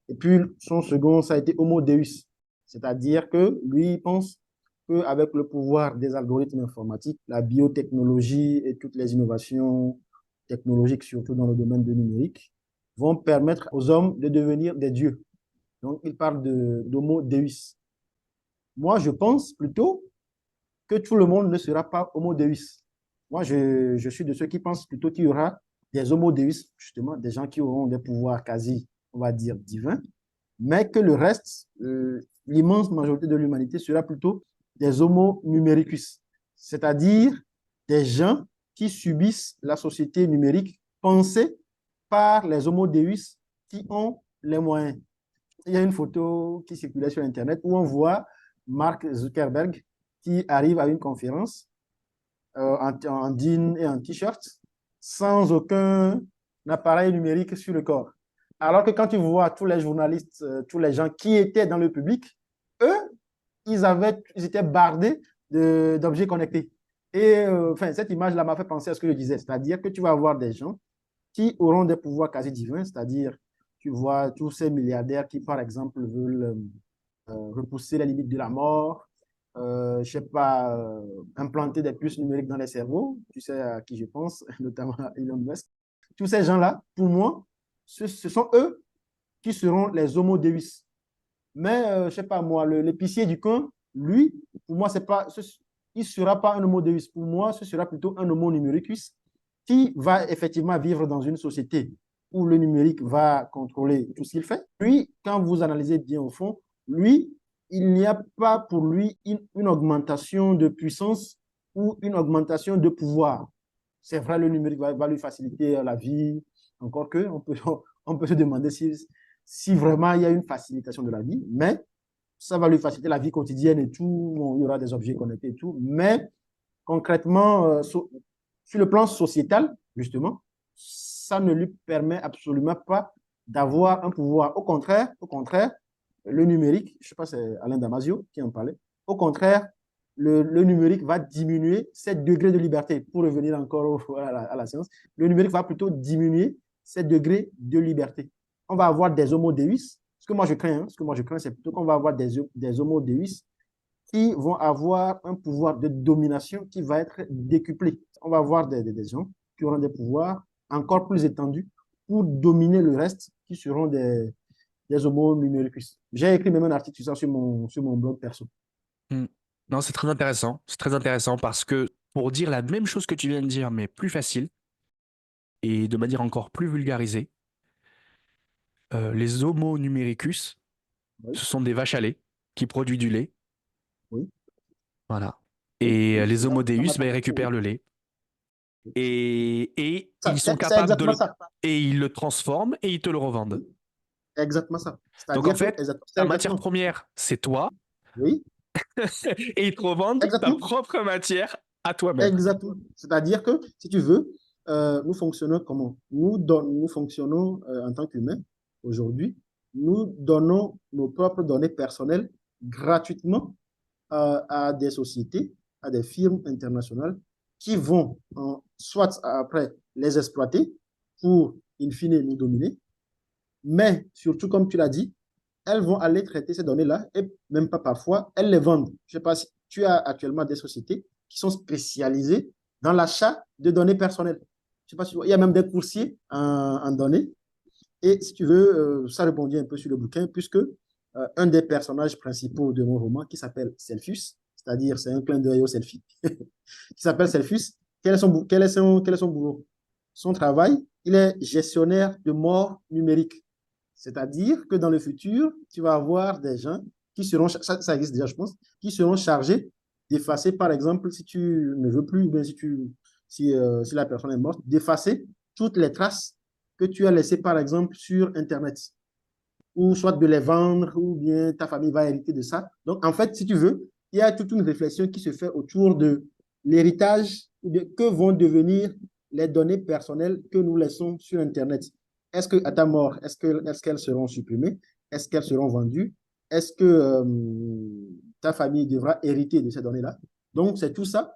Et puis, son second, ça a été Homo Deus. C'est-à-dire que lui, il pense qu'avec le pouvoir des algorithmes informatiques, la biotechnologie et toutes les innovations technologiques, surtout dans le domaine du numérique, vont permettre aux hommes de devenir des dieux. Donc, il parle d'Homo Deus. Moi, je pense plutôt que tout le monde ne sera pas Homo Deus. Moi, je suis de ceux qui pensent plutôt qu'il y aura des Homo Deus, justement, des gens qui auront des pouvoirs quasi, on va dire, divins, mais que le reste, l'immense majorité de l'humanité sera plutôt des Homo numericus, c'est-à-dire des gens qui subissent la société numérique pensée par les Homo Deus qui ont les moyens. Il y a une photo qui circulait sur Internet où on voit Mark Zuckerberg qui arrive à une conférence en jean et en t-shirt sans aucun appareil numérique sur le corps. Alors que quand tu vois tous les journalistes, tous les gens qui étaient dans le public, eux, ils étaient bardés d'objets connectés. Et enfin, cette image-là m'a fait penser à ce que je disais, c'est-à-dire que tu vas avoir des gens qui auront des pouvoirs quasi divins, c'est-à-dire tu vois tous ces milliardaires qui, par exemple, veulent repousser les limites de la mort, je sais pas, implanter des puces numériques dans les cerveaux, tu sais à qui je pense, notamment à Elon Musk. Tous ces gens-là, pour moi, ce sont eux qui seront les homo deus. Mais, je ne sais pas moi, l'épicier du coin, lui, pour moi, il ne sera pas un homo deus. Pour moi, ce sera plutôt un homo numericus qui va effectivement vivre dans une société où le numérique va contrôler tout ce qu'il fait. Lui, quand vous analysez bien au fond, lui, il n'y a pas pour lui une augmentation de puissance ou une augmentation de pouvoir. C'est vrai, le numérique va lui faciliter la vie, encore que on peut se demander si vraiment il y a une facilitation de la vie, mais ça va lui faciliter la vie quotidienne et tout, bon, il y aura des objets connectés et tout, mais concrètement, sur le plan sociétal, justement, ça ne lui permet absolument pas d'avoir un pouvoir. Au contraire, le numérique, je ne sais pas, c'est Alain Damasio qui en parlait, au contraire, le numérique va diminuer ces degrés de liberté. Pour revenir encore à la science, le numérique va plutôt diminuer ces degrés de liberté. On va avoir des homo deus. Ce que moi je crains, c'est plutôt qu'on va avoir des homo deus qui vont avoir un pouvoir de domination qui va être décuplé. On va avoir des gens qui auront des pouvoirs encore plus étendus pour dominer le reste, qui seront des homo numericus. J'ai écrit même un article sur ça sur mon blog perso. Non, c'est très intéressant. C'est très intéressant parce que pour dire la même chose que tu viens de dire, mais plus facile et de manière encore plus vulgarisée, les homo numericus, Oui, ce sont des vaches à lait qui produisent du lait. oui, Voilà. oui, Et oui. les homo Dans deus, ma ben, ils traduction, récupèrent oui. le lait et ils sont C'est capables de exactement le... ça. Et ils le transforment et ils te le revendent. Oui, exactement ça. Donc en C'est-à-dire que, fait, c'est ta matière exactement. première, c'est toi Oui, et ils te revendent ta exactement. propre matière à toi-même. Exactement. C'est-à-dire que, si tu veux, nous fonctionnons comment? Nous fonctionnons en tant qu'humains aujourd'hui. Nous donnons nos propres données personnelles gratuitement à des sociétés, à des firmes internationales qui vont soit après les exploiter pour, in fine, nous dominer, mais surtout, comme tu l'as dit, elles vont aller traiter ces données-là et même pas parfois, elles les vendent. Je ne sais pas si tu as actuellement des sociétés qui sont spécialisées dans l'achat de données personnelles. Je sais pas si tu vois, il y a même des coursiers en données. Et si tu veux, ça répondit un peu sur le bouquin, puisque un des personnages principaux de mon roman, qui s'appelle Selfus, c'est-à-dire c'est un clin d'œil au selfie, qui s'appelle Selfus, quel est son boulot? Son travail, il est gestionnaire de morts numériques. C'est-à-dire que dans le futur, tu vas avoir des gens qui seront, ça existe déjà, je pense, qui seront chargés d'effacer, par exemple, si tu ne veux plus, ou bien si la personne est morte, d'effacer toutes les traces que tu as laissées, par exemple, sur Internet, ou soit de les vendre, ou bien ta famille va hériter de ça. Donc, en fait, si tu veux, il y a toute une réflexion qui se fait autour de l'héritage, ou bien que vont devenir les données personnelles que nous laissons sur Internet. Est-ce qu'à ta mort, est-ce qu'elles seront supprimées? Est-ce qu'elles seront vendues? Est-ce que ta famille devra hériter de ces données-là? Donc, c'est tout ça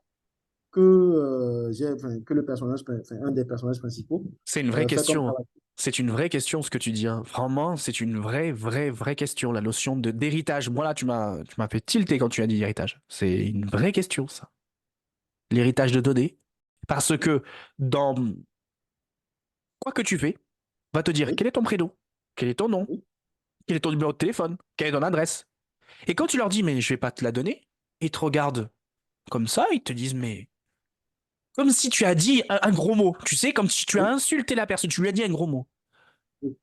que le personnage, un des personnages principaux, C'est une vraie fait comme question, hein. travail. C'est une vraie question ce que tu dis, hein. Vraiment, c'est une vraie question, la notion d'héritage. Moi là, tu m'as fait tilter quand tu as dit héritage. C'est une vraie question, ça. L'héritage de données. Parce que dans quoi que tu fais, on va te dire Oui, quel est ton prénom, quel est ton nom, oui, quel est ton numéro de téléphone, quelle est ton adresse. Et quand tu leur dis, mais je vais pas te la donner, ils te regardent comme ça, ils te disent, mais comme si tu as dit un gros mot. Tu sais, comme si tu as oui, insulté la personne, tu lui as dit un gros mot. oui.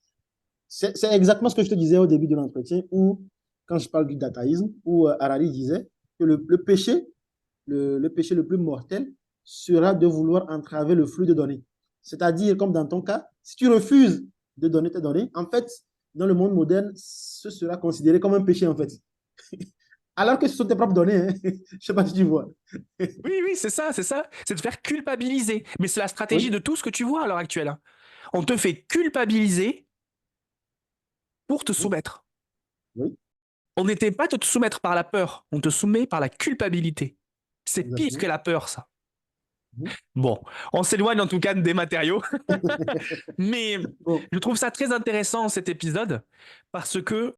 C'est exactement ce que je te disais au début de l'entretien, où, quand je parle du dataïsme, où Harari disait que le péché, le péché le plus mortel sera de vouloir entraver le flux de données. C'est-à-dire, comme dans ton cas, si tu refuses de donner tes données, en fait, dans le monde moderne, ce sera considéré comme un péché, en fait. Alors que ce sont tes propres données, hein. Je ne sais pas si tu vois. Oui, oui, c'est ça, c'est ça. C'est de faire culpabiliser. Mais c'est la stratégie Oui, de tout ce que tu vois à l'heure actuelle, hein. On te fait culpabiliser pour te oui, soumettre. oui, On n'était pas de te soumettre par la peur, on te soumet par la culpabilité. C'est pire que exactement. la peur, ça. Mhm. Bon, on s'éloigne en tout cas des matériaux, mais Bon, je trouve ça très intéressant cet épisode parce que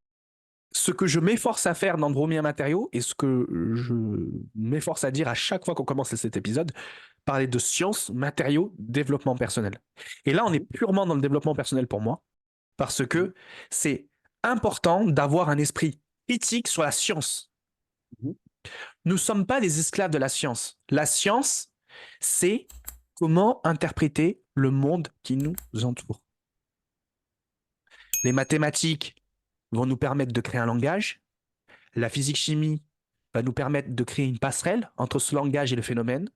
ce que je m'efforce à faire dans Dromia Matériaux et ce que je m'efforce à dire à chaque fois qu'on commence cet épisode, parler de science, matériaux, développement personnel. Et là, on est mhm. purement dans le développement personnel pour moi. parce que c'est important d'avoir un esprit critique sur la science. Mhm. Nous ne sommes pas des esclaves de la science. La science, c'est comment interpréter le monde qui nous entoure. Les mathématiques vont nous permettre de créer un langage. La physique-chimie va nous permettre de créer une passerelle entre ce langage et le phénomène.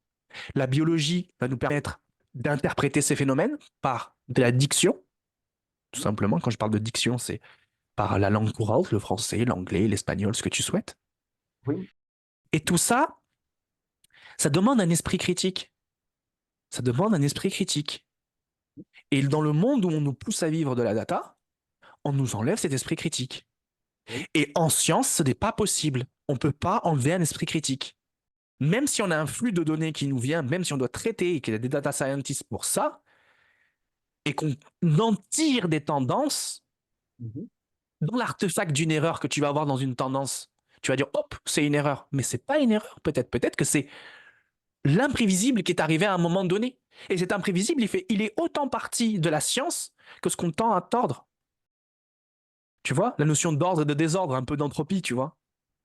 La biologie va nous permettre d'interpréter ces phénomènes par de la diction. Tout simplement, quand je parle de diction, c'est par la langue courante, le français, l'anglais, l'espagnol, ce que tu souhaites. Oui. Et tout ça, ça demande un esprit critique. Ça demande un esprit critique. Et dans le monde où on nous pousse à vivre de la data, on nous enlève cet esprit critique. Oui. Et en science, ce n'est pas possible. On ne peut pas enlever un esprit critique. Même si on a un flux de données qui nous vient, même si on doit traiter et qu'il y a des data scientists pour ça, et qu'on en tire des tendances, Mhm. dans l'artefact d'une erreur que tu vas avoir dans une tendance, tu vas dire, hop, c'est une erreur. Mais c'est pas une erreur, peut-être. Peut-être que c'est l'imprévisible qui est arrivé à un moment donné. Et cet imprévisible, il est autant partie de la science que ce qu'on tend à tordre. Tu vois, la notion d'ordre et de désordre, un peu d'entropie, tu vois.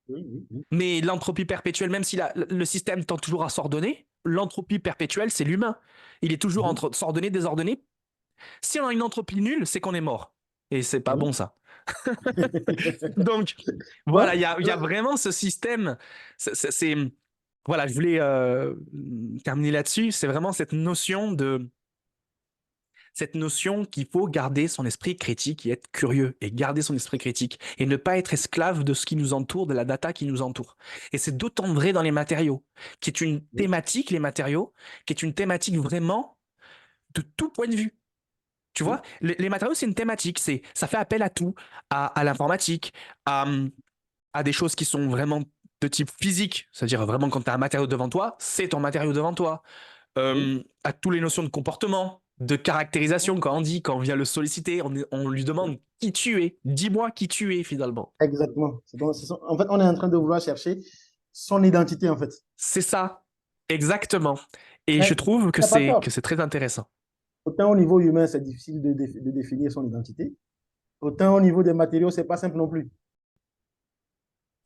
Oui, oui, oui. Mais l'entropie perpétuelle, même si le système tend toujours à s'ordonner, l'entropie perpétuelle, c'est l'humain. Il est toujours Mhm. entre s'ordonner, désordonner. Si on a une entropie nulle, c'est qu'on est mort. Et c'est pas Oui. bon, ça. Donc, Ouais. voilà, il y a vraiment ce système. Voilà, je voulais terminer là-dessus. C'est vraiment cette notion qu'il faut garder son esprit critique et être curieux et garder son esprit critique et ne pas être esclave de ce qui nous entoure, de la data qui nous entoure. Et c'est d'autant vrai dans les matériaux, qui est une Oui. thématique, les matériaux, qui est une thématique vraiment de tout point de vue. Tu vois, Oui. les matériaux, c'est une thématique, ça fait appel à tout, à l'informatique, à des choses qui sont vraiment de type physique, c'est-à-dire vraiment quand tu as un matériau devant toi, c'est ton matériau devant toi, Oui. à toutes les notions de comportement, de caractérisation, quand on vient le solliciter, on lui Oui. demande qui tu es, dis-moi qui tu es finalement. Exactement. En fait, on est en train de vouloir chercher son identité, en fait. C'est ça, exactement. Et je Mais trouve il n'y a pas que tort. c'est très intéressant. Autant au niveau humain, c'est difficile de définir son identité, autant au niveau des matériaux, c'est pas simple non plus.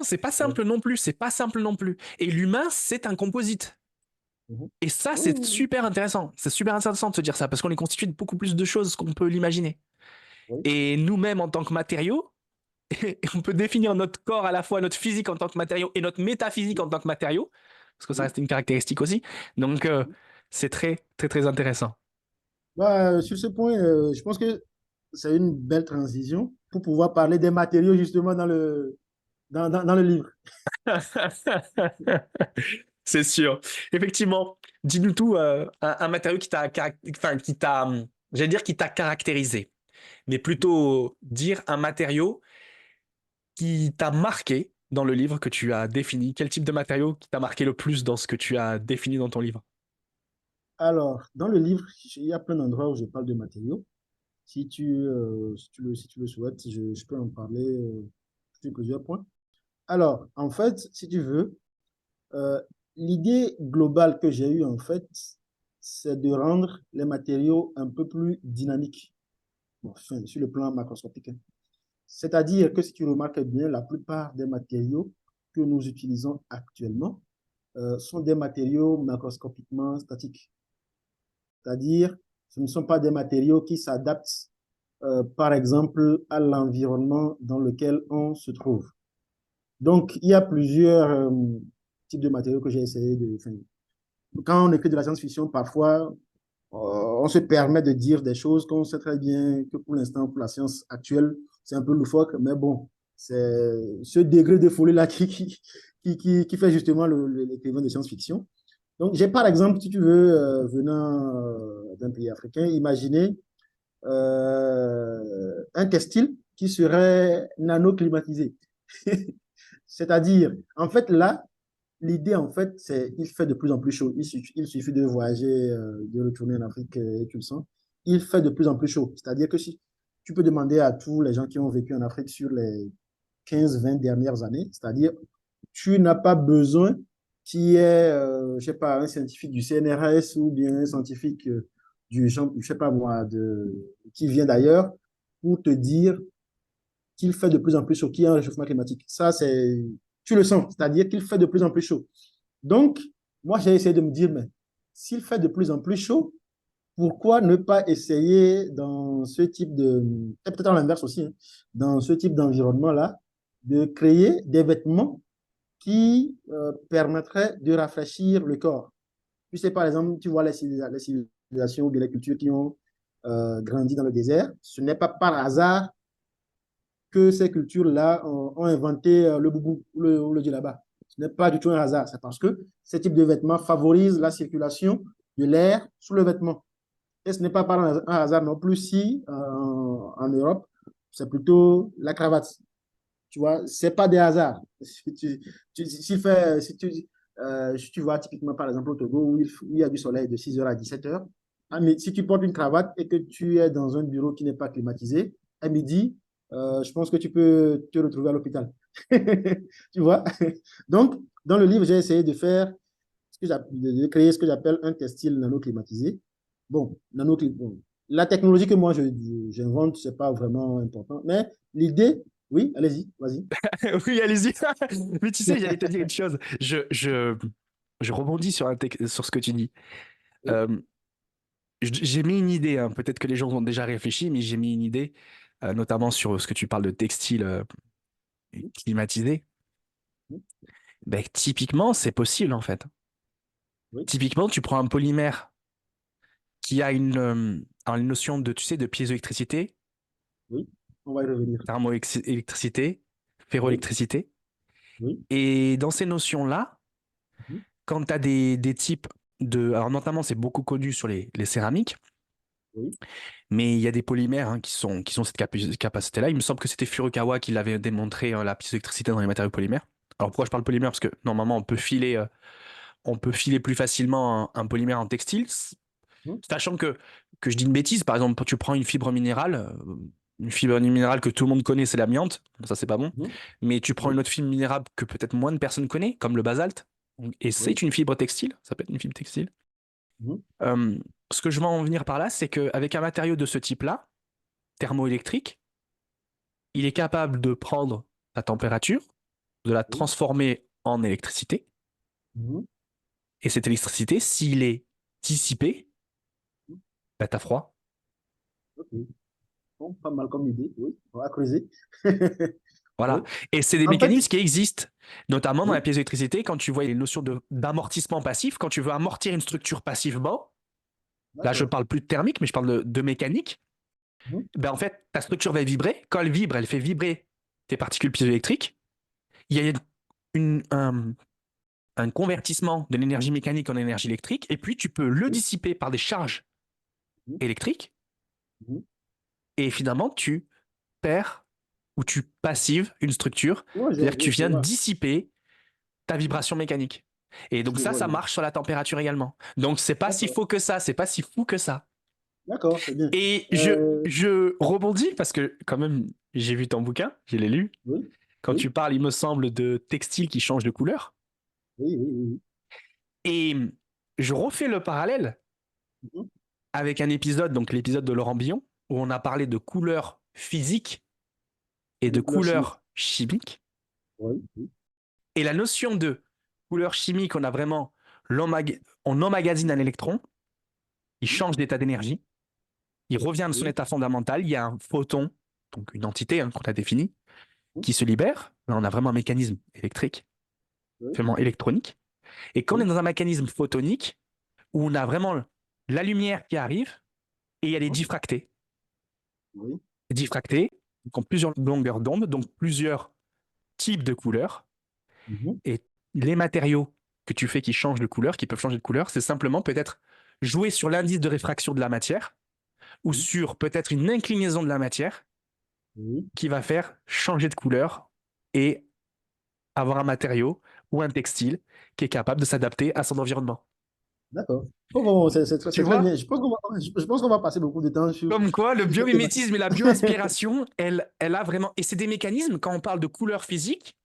C'est pas Oui. simple non plus, c'est pas simple non plus. Et l'humain, c'est un composite. Mhm. Et ça, Oui, c'est oui, super intéressant. C'est super intéressant de se dire ça, parce qu'on est constitué de beaucoup plus de choses qu'on peut l'imaginer. oui. Et nous-mêmes, en tant que matériaux, on peut définir notre corps à la fois, notre physique en tant que matériau et notre métaphysique en tant que matériau, parce que ça Oui. reste une caractéristique aussi. Donc, c'est très, très, très intéressant. Bah, sur ce point, je pense que c'est une belle transition pour pouvoir parler des matériaux justement dans le livre. C'est sûr. Effectivement, dis-nous tout, un matériau qui enfin, j'allais dire qui t'a caractérisé, mais plutôt dire un matériau qui t'a marqué dans le livre que tu as défini. Quel type de matériau qui t'a marqué le plus dans ce que tu as défini dans ton livre? Alors, dans le livre, il y a plein d'endroits où je parle de matériaux. Si tu le souhaites, je peux en parler sur plusieurs points. Alors, en fait, si tu veux, euh, l'idée globale que j'ai eue, en fait, c'est de rendre les matériaux un peu plus dynamiques, bon, enfin, sur le plan macroscopique, hein. C'est-à-dire que si tu remarques bien, la plupart des matériaux que nous utilisons actuellement sont des matériaux macroscopiquement statiques. C'est-à-dire, ce ne sont pas des matériaux qui s'adaptent, par exemple, à l'environnement dans lequel on se trouve. Donc, il y a plusieurs types de matériaux que j'ai essayé de... Enfin, quand on écrit de la science-fiction, parfois, on se permet de dire des choses qu'on sait très bien que pour l'instant, pour la science actuelle, c'est un peu loufoque, mais bon, c'est ce degré de folie-là qui fait justement l'écrivain de science-fiction. Donc, j'ai par exemple, si tu veux, venant d'un pays africain, imaginer un textile qui serait nano-climatisé. C'est-à-dire, en fait, là, l'idée, en fait, c'est qu'il fait de plus en plus chaud. Il suffit de voyager, de retourner en Afrique, et tu le sens. Il fait de plus en plus chaud. C'est-à-dire que si tu peux demander à tous les gens qui ont vécu en Afrique sur les 15-20 dernières années, c'est-à-dire, tu n'as pas besoin qu'il y ait, je sais pas, un scientifique du CNRS ou bien un scientifique je sais pas moi, qui vient d'ailleurs pour te dire qu'il fait de plus en plus chaud, qu'il y a un réchauffement climatique. Ça, tu le sens, c'est-à-dire qu'il fait de plus en plus chaud. Donc, moi, j'ai essayé de me dire, mais s'il fait de plus en plus chaud, pourquoi ne pas essayer dans ce type de, et peut-être à l'inverse aussi, hein, dans ce type d'environnement-là, de créer des vêtements qui permettraient de rafraîchir le corps. Tu sais, par exemple, tu vois les civilisations ou les cultures qui ont grandi dans le désert, ce n'est pas par hasard que ces cultures-là ont inventé le boubou ou le djellaba. Ce n'est pas du tout un hasard, c'est parce que ce type de vêtements favorise la circulation de l'air sous le vêtement. Et ce n'est pas par un hasard non plus si en Europe, c'est plutôt la cravate. Tu vois, c'est pas des hasards. Si tu vois typiquement par exemple au Togo où il y a du soleil de 6h à 17h, mais si tu portes une cravate et que tu es dans un bureau qui n'est pas climatisé, à midi, je pense que tu peux te retrouver à l'hôpital. Tu vois? Donc, dans le livre, j'ai essayé de faire de créer ce que j'appelle un textile nano-climatisé. Bon, bon, la technologie que moi j'invente, c'est pas vraiment important, mais l'idée, oui, allez-y, vas-y. Oui, allez-y. Mais tu sais, j'allais te dire une chose. Je rebondis sur ce que tu dis. Oui, Euh, j'ai mis une idée, hein. Peut-être que les gens ont déjà réfléchi, mais j'ai mis une idée, notamment sur ce que tu parles de textile climatisé. Ben, typiquement, c'est possible en fait. oui, Typiquement, tu prends un polymère qui a une notion de, tu sais, de piézoélectricité, oui, on va y revenir. thermoélectricité, Oui, ferroélectricité. oui, Et dans ces notions-là, mhm, quand tu as des types de... Alors notamment, c'est beaucoup connu sur les céramiques, oui, mais il y a des polymères hein, qui ont cette capacité-là. Il me semble que c'était Furukawa qui l'avait démontré, la piézoélectricité dans les matériaux polymères. Alors pourquoi je parle polymère? Parce que normalement, on peut filer plus facilement un polymère en textile, mhm, sachant que je dis une bêtise. Par exemple, tu prends une fibre minérale que tout le monde connaît, c'est l'amiante. Ça, c'est pas bon. mhm, Mais tu prends oui, une autre fibre minérale que peut-être moins de personnes connaissent, comme le basalte. Et oui, c'est une fibre textile. Ça peut être une fibre textile. mhm, Euh, Ce que je veux en venir par là, c'est qu'avec un matériau de ce type-là, thermoélectrique, il est capable de prendre la température, de la oui, transformer en électricité. mhm, Et cette électricité, s'il est dissipé, bah, t'as froid. ok. Bon, pas mal comme idée, oui, on va creuser. Oui, Voilà. Et c'est des en fait, mécanismes qui existent, notamment dans la oui, piézoélectricité, quand tu vois les notions d'amortissement passif, quand tu veux amortir une structure passivement, là je d'accord. parle plus de thermique, mais je parle de mécanique, Mhm, ben en fait, ta structure va vibrer. Quand elle vibre, elle fait vibrer tes particules piézoélectriques. Il y a une, un, un convertissement de l'énergie mécanique en énergie électrique, et puis tu peux le oui, dissiper par des charges mhm, électriques, mhm. et finalement tu perds ou tu passives une structure, Ouais, c'est-à-dire que tu je viens vois. dissiper ta Mhm, vibration mécanique. Et donc je vois, ça je vois. marche sur la température également. Donc c'est pas si D'accord, faux que ça, c'est pas si fou que ça. d'accord, c'est bien. Et Euh, je rebondis parce que quand même, j'ai vu ton bouquin, je l'ai lu. oui, Quand tu oui, parles, il me semble, de textiles qui changent de couleur. oui, oui, oui. Et je refais le parallèle Mhm. avec un épisode, donc l'épisode de Laurent Billon, où on a parlé de couleurs physiques et Et de de couleurs chimiques. couleurs chimiques. Oui, oui, Et la notion de couleur chimique, on a vraiment, on emmagasine un électron, il oui, change d'état d'énergie, il revient de son oui, état fondamental, il y a un photon, donc une entité hein, qu'on a définie, oui, qui se libère. Là, on a vraiment un mécanisme électrique, oui, vraiment électronique. Et quand on est oui, dans un mécanisme photonique, où on a vraiment la lumière qui arrive, et elle est mhm, diffractée. oui, Diffractée, donc en plusieurs longueurs d'onde, donc plusieurs types de couleurs. mhm, Et les matériaux que tu fais qui changent de couleur, qui peuvent changer de couleur, c'est simplement peut-être jouer sur l'indice de réfraction de la matière ou oui, sur peut-être une inclinaison de la matière oui, qui va faire changer de couleur et avoir un matériau ou un textile qui est capable de s'adapter à son environnement. d'accord. Bon, bon, Tu c'est très bien. vois? Je pense qu'on va passer beaucoup de temps Comme quoi, le sur cette thématique. biomimétisme et la bioinspiration, elle a vraiment... Et c'est des mécanismes, quand on parle de couleur physique,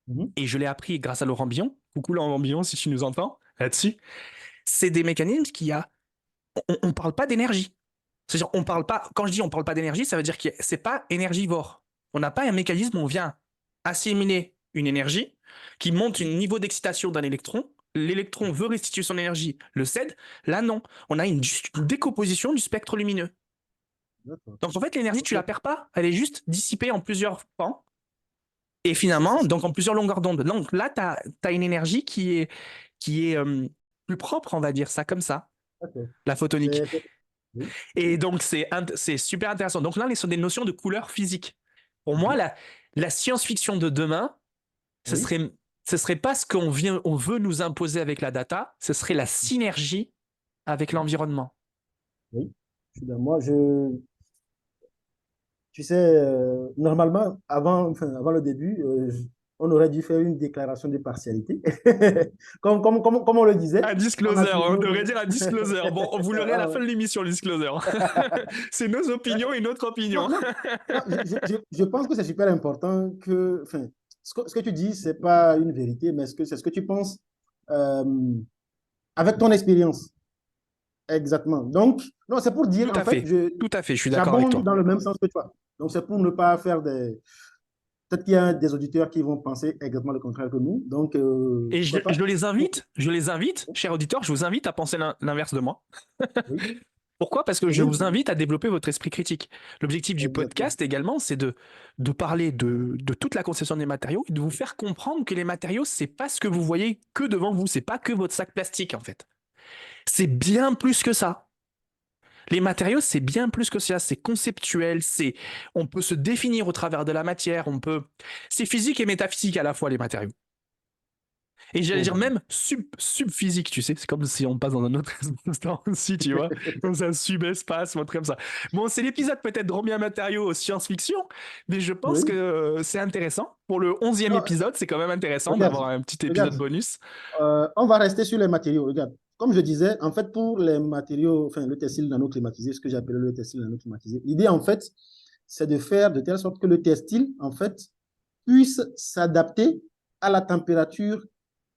Mhm, et je l'ai appris grâce à Laurent Billon, coucou Laurent Billon si tu nous entends là-dessus, c'est des mécanismes qui a... On ne parle pas d'énergie. C'est-à-dire, on parle pas, quand je dis on parle pas d'énergie, ça veut dire que c'est pas énergivore. On n'a pas un mécanisme où on vient assimiler une énergie qui monte un niveau d'excitation d'un électron. L'électron veut restituer son énergie, le cède. Là, non. On a une décomposition du spectre lumineux. D'accord. Donc, en fait, l'énergie, tu Ok. la perds pas. Elle est juste dissipée en plusieurs pans. Et C'est finalement, ça. donc en plusieurs longueurs d'onde. Donc là, tu as une énergie qui est plus propre, on va dire ça comme ça, Ok. la photonique. C'est- Oui. Et Oui. donc, c'est super intéressant. Donc là, on est sur des notions de couleur physique. Pour moi, Mhm. la science-fiction de demain, ce Oui. serait, ce serait pas ce on veut nous imposer avec la data, ce serait la synergie avec l'environnement. Oui. Je suis d'accord. Moi, tu sais, normalement, avant le début, on aurait dû faire une déclaration de partialité. Comme on le disait, Un on disclosure, on affirme. devrait dire un disclosure. Bon, vous l'aurez à la fin de l'émission, le disclosure. C'est nos opinions et notre Non, opinion. non, non, je pense que c'est super important que, enfin, ce que tu dis, c'est pas une vérité, mais c'est ce que tu penses euh, avec ton expérience. Exactement. Donc, non, c'est pour dire, Tout en à fait, fait, tout à fait, je suis d'accord avec j'abonde toi. dans le même sens que toi. Donc, c'est pour ne pas faire des. Peut-être qu'il y a des auditeurs qui vont penser exactement le contraire que nous. Donc, Et pourquoi pas? je les invite, chers auditeurs, je vous invite à penser l'inverse de moi. Oui, Pourquoi? Parce que je oui, vous invite à développer votre esprit critique. L'objectif du exactement. podcast également, c'est de parler de toute la conception des matériaux et de vous faire comprendre que les matériaux, c'est pas ce que vous voyez que devant vous, c'est pas que votre sac plastique en fait. C'est bien plus que ça. Les matériaux, c'est bien plus que ça, c'est conceptuel, on peut se définir au travers de la matière, c'est physique et métaphysique à la fois les matériaux. Et j'allais dire Bon. même subphysique, tu sais, c'est comme si on passe dans un autre espace aussi, tu vois, dans un subespace, un truc comme ça. Bon, c'est l'épisode peut-être de Romain Matériaux science-fiction, mais je pense que Oui. c'est intéressant. Pour le 11e Non, épisode, c'est quand même intéressant regarde, d'avoir un petit épisode regarde. bonus. On va rester sur les matériaux. Regarde. Comme je disais, en fait, pour les matériaux, enfin, le textile nano-climatisé, ce que j'appelle le textile nano-climatisé, l'idée, en fait, c'est de faire de telle sorte que le textile, en fait, puisse s'adapter à la température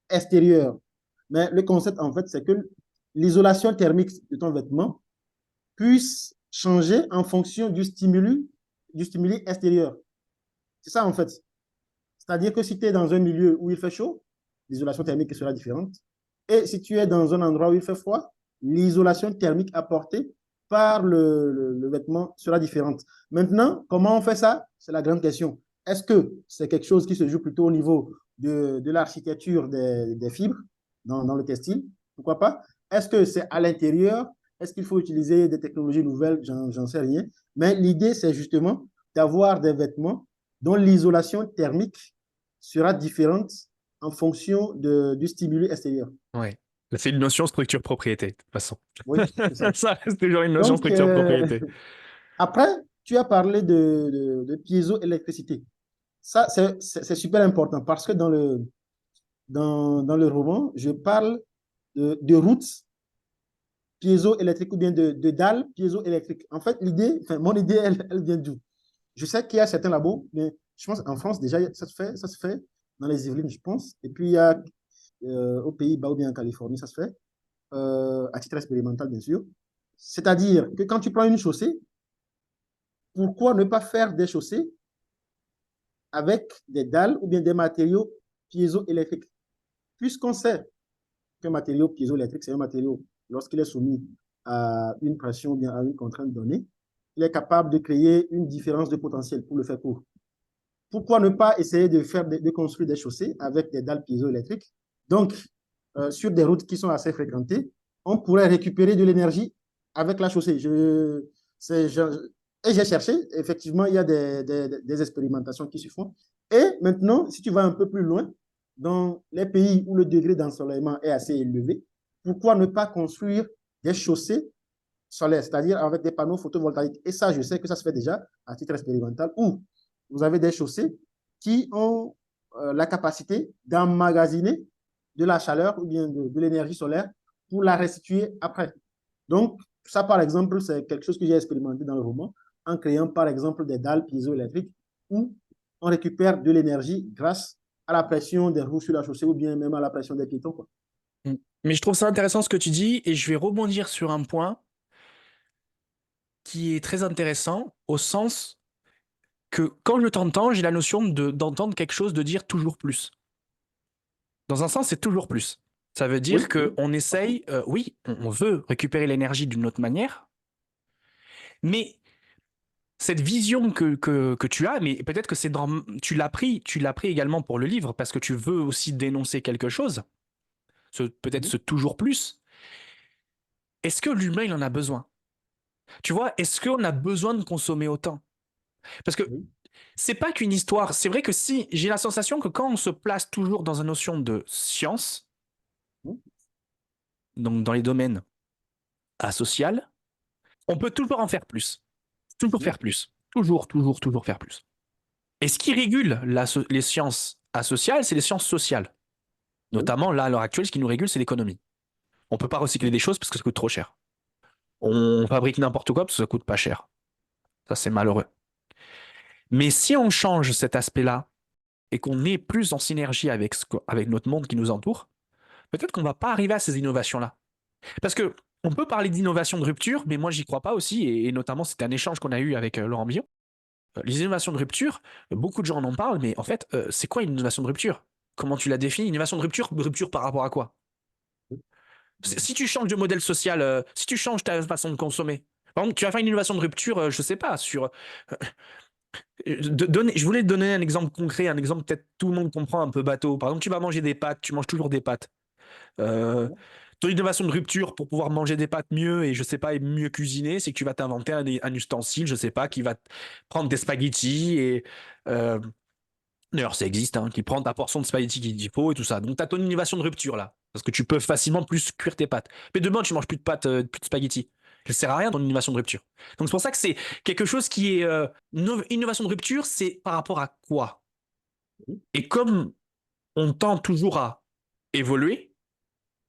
extérieure. Mais le concept, en fait, c'est que l'isolation thermique de ton vêtement puisse changer en fonction du stimuli extérieur. C'est ça, en fait. C'est-à-dire que si tu es dans un milieu où il fait chaud, l'isolation thermique sera différente. Et si tu es dans un endroit où il fait froid, l'isolation thermique apportée par le vêtement sera différente. Maintenant, comment on fait ça? C'est la grande question. Est-ce que c'est quelque chose qui se joue plutôt au niveau de l'architecture des fibres dans le textile? Pourquoi pas? Est-ce que c'est à l'intérieur? Est-ce qu'il faut utiliser des technologies nouvelles? J'en sais rien. Mais l'idée, c'est justement d'avoir des vêtements dont l'isolation thermique sera différente en fonction du stimuli extérieur. Ouais. C'est une notion structure-propriété, de toute façon. Oui, c'est ça. Ça reste toujours une notion Donc, structure-propriété. après, tu as parlé de piézoélectricité. Ça, c'est super important parce que dans le roman, je parle de routes piézoélectriques ou bien de dalles piézoélectriques. En fait, l'idée, enfin, mon idée, elle vient d'où? Je sais qu'il y a certains labos, mais je pense en France, déjà, ça se fait dans les Yvelines, je pense. Et puis, il y a aux Pays-Bas ou bien en Californie, ça se fait, à titre expérimental, bien sûr. C'est-à-dire que quand tu prends une chaussée, pourquoi ne pas faire des chaussées avec des dalles ou bien des matériaux piézoélectriques? Puisqu'on sait qu'un matériau piézoélectrique, c'est un matériau, lorsqu'il est soumis à une pression ou bien à une contrainte donnée, il est capable de créer une différence de potentiel pour le faire court. Pourquoi ne pas essayer de construire des chaussées avec des dalles piézoélectriques? Donc, sur des routes qui sont assez fréquentées, on pourrait récupérer de l'énergie avec la chaussée. Et j'ai cherché, effectivement, il y a des expérimentations qui se font. Et maintenant, si tu vas un peu plus loin, dans les pays où le degré d'ensoleillement est assez élevé, pourquoi ne pas construire des chaussées solaires, c'est-à-dire avec des panneaux photovoltaïques? Et ça, je sais que ça se fait déjà à titre expérimental, où vous avez des chaussées qui ont la capacité d'emmagasiner de la chaleur ou bien de l'énergie solaire pour la restituer après. Donc, ça, par exemple, c'est quelque chose que j'ai expérimenté dans le roman en créant, par exemple, des dalles piézoélectriques où on récupère de l'énergie grâce à la pression des roues sur la chaussée ou bien même à la pression des piétons, quoi. Mais je trouve ça intéressant ce que tu dis et je vais rebondir sur un point. qui est très intéressant au sens que quand je t'entends, j'ai la notion d'entendre quelque chose, de dire toujours plus. Dans un sens, c'est toujours plus. Ça veut Oui, dire oui, qu'on essaye, oui, on veut récupérer l'énergie d'une autre manière, mais cette vision que tu as, mais peut-être que tu l'as pris également pour le livre parce que tu veux aussi dénoncer quelque chose, peut-être oui, ce toujours plus. Est-ce que l'humain, il en a besoin? Tu vois, est-ce qu'on a besoin de consommer autant? Parce que oui, c'est pas qu'une histoire. C'est vrai que si j'ai la sensation que quand on se place toujours dans une notion de science, oui, donc dans les domaines asocial, on peut toujours en faire plus. Toujours oui, faire plus. Toujours, toujours, toujours faire plus. Et ce qui régule les sciences asociales, c'est les sciences sociales. oui, Notamment, là, à l'heure actuelle, ce qui nous régule, c'est l'économie. On ne peut pas recycler oui, des choses parce que ça coûte trop cher. On fabrique n'importe quoi parce que ça coûte pas cher. Ça, c'est malheureux. Mais si on change cet aspect-là et qu'on est plus en synergie avec notre monde qui nous entoure, peut-être qu'on ne va pas arriver à ces innovations-là. Parce que on peut parler d'innovation de rupture, mais moi, j'y crois pas aussi. Et notamment, c'était un échange qu'on a eu avec Laurent Billon. Les innovations de rupture, beaucoup de gens en parlent, mais en fait, c'est quoi une innovation de rupture? Comment tu la définis? Une innovation de rupture, rupture par rapport à quoi? oui, Si tu changes de modèle social, si tu changes ta façon de consommer, par exemple, tu vas faire une innovation de rupture, je sais pas, je voulais te donner un exemple concret, un exemple peut-être tout le monde comprend un peu bateau. Par exemple, tu vas manger des pâtes, tu manges toujours des pâtes. Euh, Ton innovation de rupture pour pouvoir manger des pâtes mieux et je sais pas et mieux cuisiner, c'est que tu vas t'inventer un ustensile, je sais pas, qui va prendre des spaghettis et euh, d'ailleurs, ça existe, hein, qui prend ta portion de spaghettis qu'il faut et tout ça. Donc, tu as ton innovation de rupture là. Parce que tu peux facilement plus cuire tes pâtes. Mais demain, tu manges plus de pâtes, plus de spaghettis. Ça sert à rien ton innovation de rupture. Donc, c'est pour ça que c'est quelque chose qui est. Innovation de rupture, c'est par rapport à quoi? oui, Et comme on tend toujours à évoluer,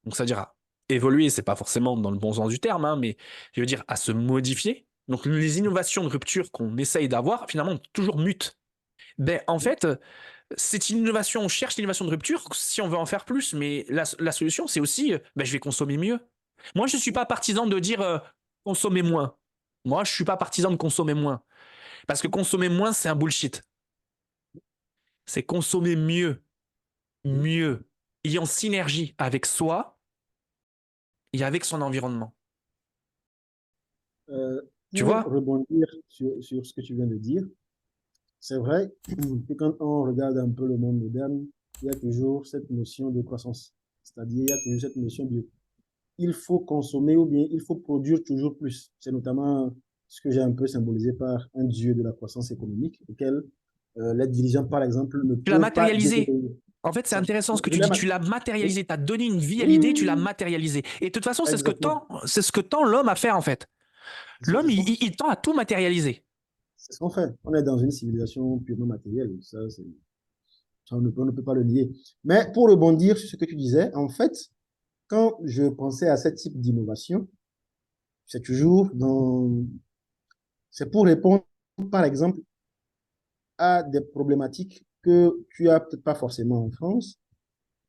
donc c'est-à-dire à évoluer, c'est pas forcément dans le bon sens du terme, hein, mais je veux dire à se modifier. Donc, les innovations de rupture qu'on essaye d'avoir, finalement, toujours mutent. Ben, en fait, c'est une innovation, on cherche l'innovation de rupture si on veut en faire plus, mais la solution, c'est aussi, ben, je vais consommer mieux. Moi, je ne suis pas partisan de dire consommer moins. Moi, je ne suis pas partisan de consommer moins. Parce que consommer moins, c'est un bullshit. C'est consommer mieux, oui. mieux, et en synergie avec soi et avec son environnement. Euh, Tu pour vois? rebondir sur ce que tu viens de dire, c'est vrai que quand on regarde un peu le monde moderne, il y a toujours cette notion de croissance. C'est-à-dire, il y a toujours cette notion de il faut consommer ou bien il faut produire toujours plus. C'est notamment ce que j'ai un peu symbolisé par un dieu de la croissance économique, auquel les dirigeants, par exemple, ne Tu l'as peuvent pas matérialisé. déroger. En fait, c'est intéressant ce que Je tu dis. l'aime. Tu l'as Oui, matérialisé. Tu as donné une vie à oui, l'idée, oui, tu l'as oui. matérialisé. Et de toute façon, Exactement. c'est ce que tend l'homme à faire, en fait. C'est L'homme, ce qu'on il tend à tout matérialiser. c'est ce qu'on fait. On est dans une civilisation purement matérielle. Ça, on ne peut pas le nier. Mais pour rebondir sur ce que tu disais, en fait, quand je pensais à ce type d'innovation, c'est toujours c'est pour répondre, par exemple, à des problématiques que tu as peut-être pas forcément en France,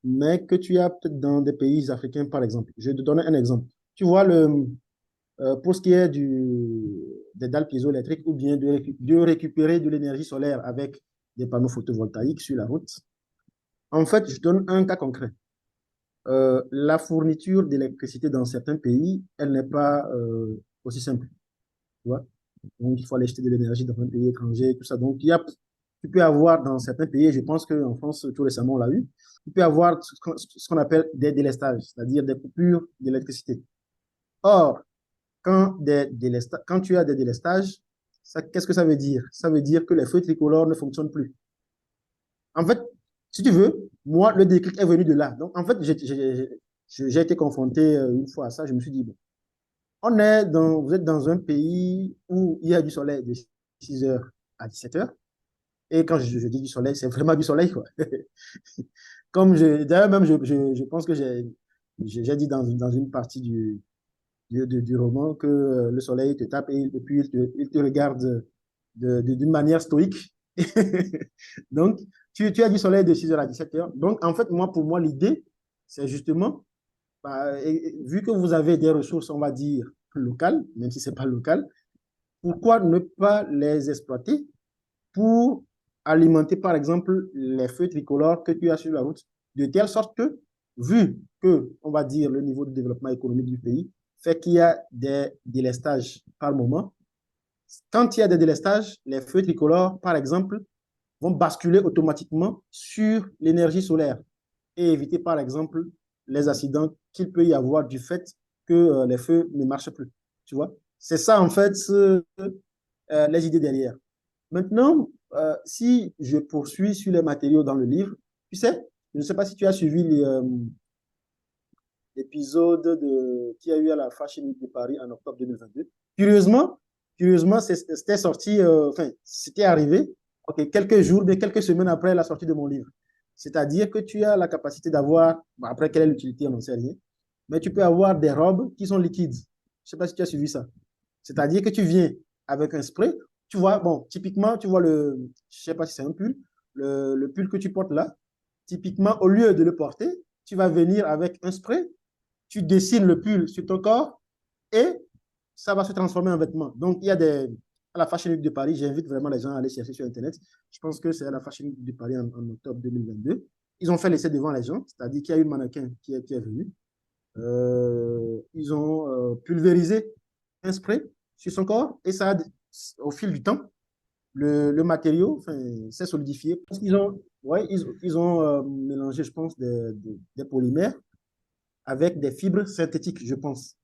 mais que tu as peut-être dans des pays africains, par exemple. Je vais te donner un exemple. Tu vois, pour ce qui est des dalles piézoélectriques ou bien de récupérer de l'énergie solaire avec des panneaux photovoltaïques sur la route, en fait, je donne un cas concret. La fourniture d'électricité dans certains pays, elle n'est pas aussi simple. Tu vois? Donc, il faut aller acheter de l'énergie dans un pays étranger, tout ça. Donc, tu peux avoir dans certains pays, je pense qu'en France, tout récemment, on l'a eu, tu peux avoir ce qu'on appelle des délestages, c'est-à-dire des coupures d'électricité. Or, quand tu as des délestages, qu'est-ce que ça veut dire? Ça veut dire que les feux tricolores ne fonctionnent plus. En fait, si tu veux, moi, le déclic est venu de là. Donc, en fait, j'ai été confronté une fois à ça. Je me suis dit, bon, vous êtes dans un pays où il y a du soleil de 6 heures à 17 heures. Et quand je dis du soleil, c'est vraiment du soleil, quoi. D'ailleurs, même, je pense que j'ai dit dans une partie du roman que le soleil te tape et puis il te regarde d'une manière stoïque. Donc, tu as du soleil de 6 heures à 17 heures. Donc, en fait, pour moi, l'idée, c'est justement, bah, vu que vous avez des ressources, on va dire, locales, même si ce n'est pas local, pourquoi ne pas les exploiter pour alimenter, par exemple, les feux tricolores que tu as sur la route, de telle sorte que, vu que, on va dire, le niveau de développement économique du pays fait qu'il y a des délestages par moment, quand il y a des délestages, les feux tricolores, par exemple, vont basculer automatiquement sur l'énergie solaire et éviter, par exemple, les accidents qu'il peut y avoir du fait que les feux ne marchent plus. Tu vois? C'est ça, en fait, les idées derrière. Maintenant, si je poursuis sur les matériaux dans le livre, tu sais, je ne sais pas si tu as suivi l'épisode qu'il y a eu à la Fashion Week de Paris en octobre 2022. Curieusement, c'était sorti, enfin, c'était arrivé quelques jours, mais quelques semaines après la sortie de mon livre. C'est-à-dire que tu as la capacité d'avoir, bon, après, quelle est l'utilité, on n'en sait rien, mais tu peux avoir des robes qui sont liquides. Je ne sais pas si tu as suivi ça. C'est-à-dire que tu viens avec un spray, tu vois, bon, typiquement, tu vois je ne sais pas si c'est un pull, le pull que tu portes là, typiquement, au lieu de le porter, tu vas venir avec un spray, tu dessines le pull sur ton corps et ça va se transformer en vêtement. Donc, il y a à la Fashion Week de Paris, j'invite vraiment les gens à aller chercher sur Internet. Je pense que c'est à la Fashion Week de Paris en octobre 2022. Ils ont fait l'essai devant les gens, c'est-à-dire qu'il y a eu une mannequin qui est venue. Ils ont pulvérisé un spray sur son corps et ça, au fil du temps, le matériau s'est solidifié. Parce qu'ils ont, ouais, ils ont mélangé, je pense, des polymères avec des fibres synthétiques, je pense.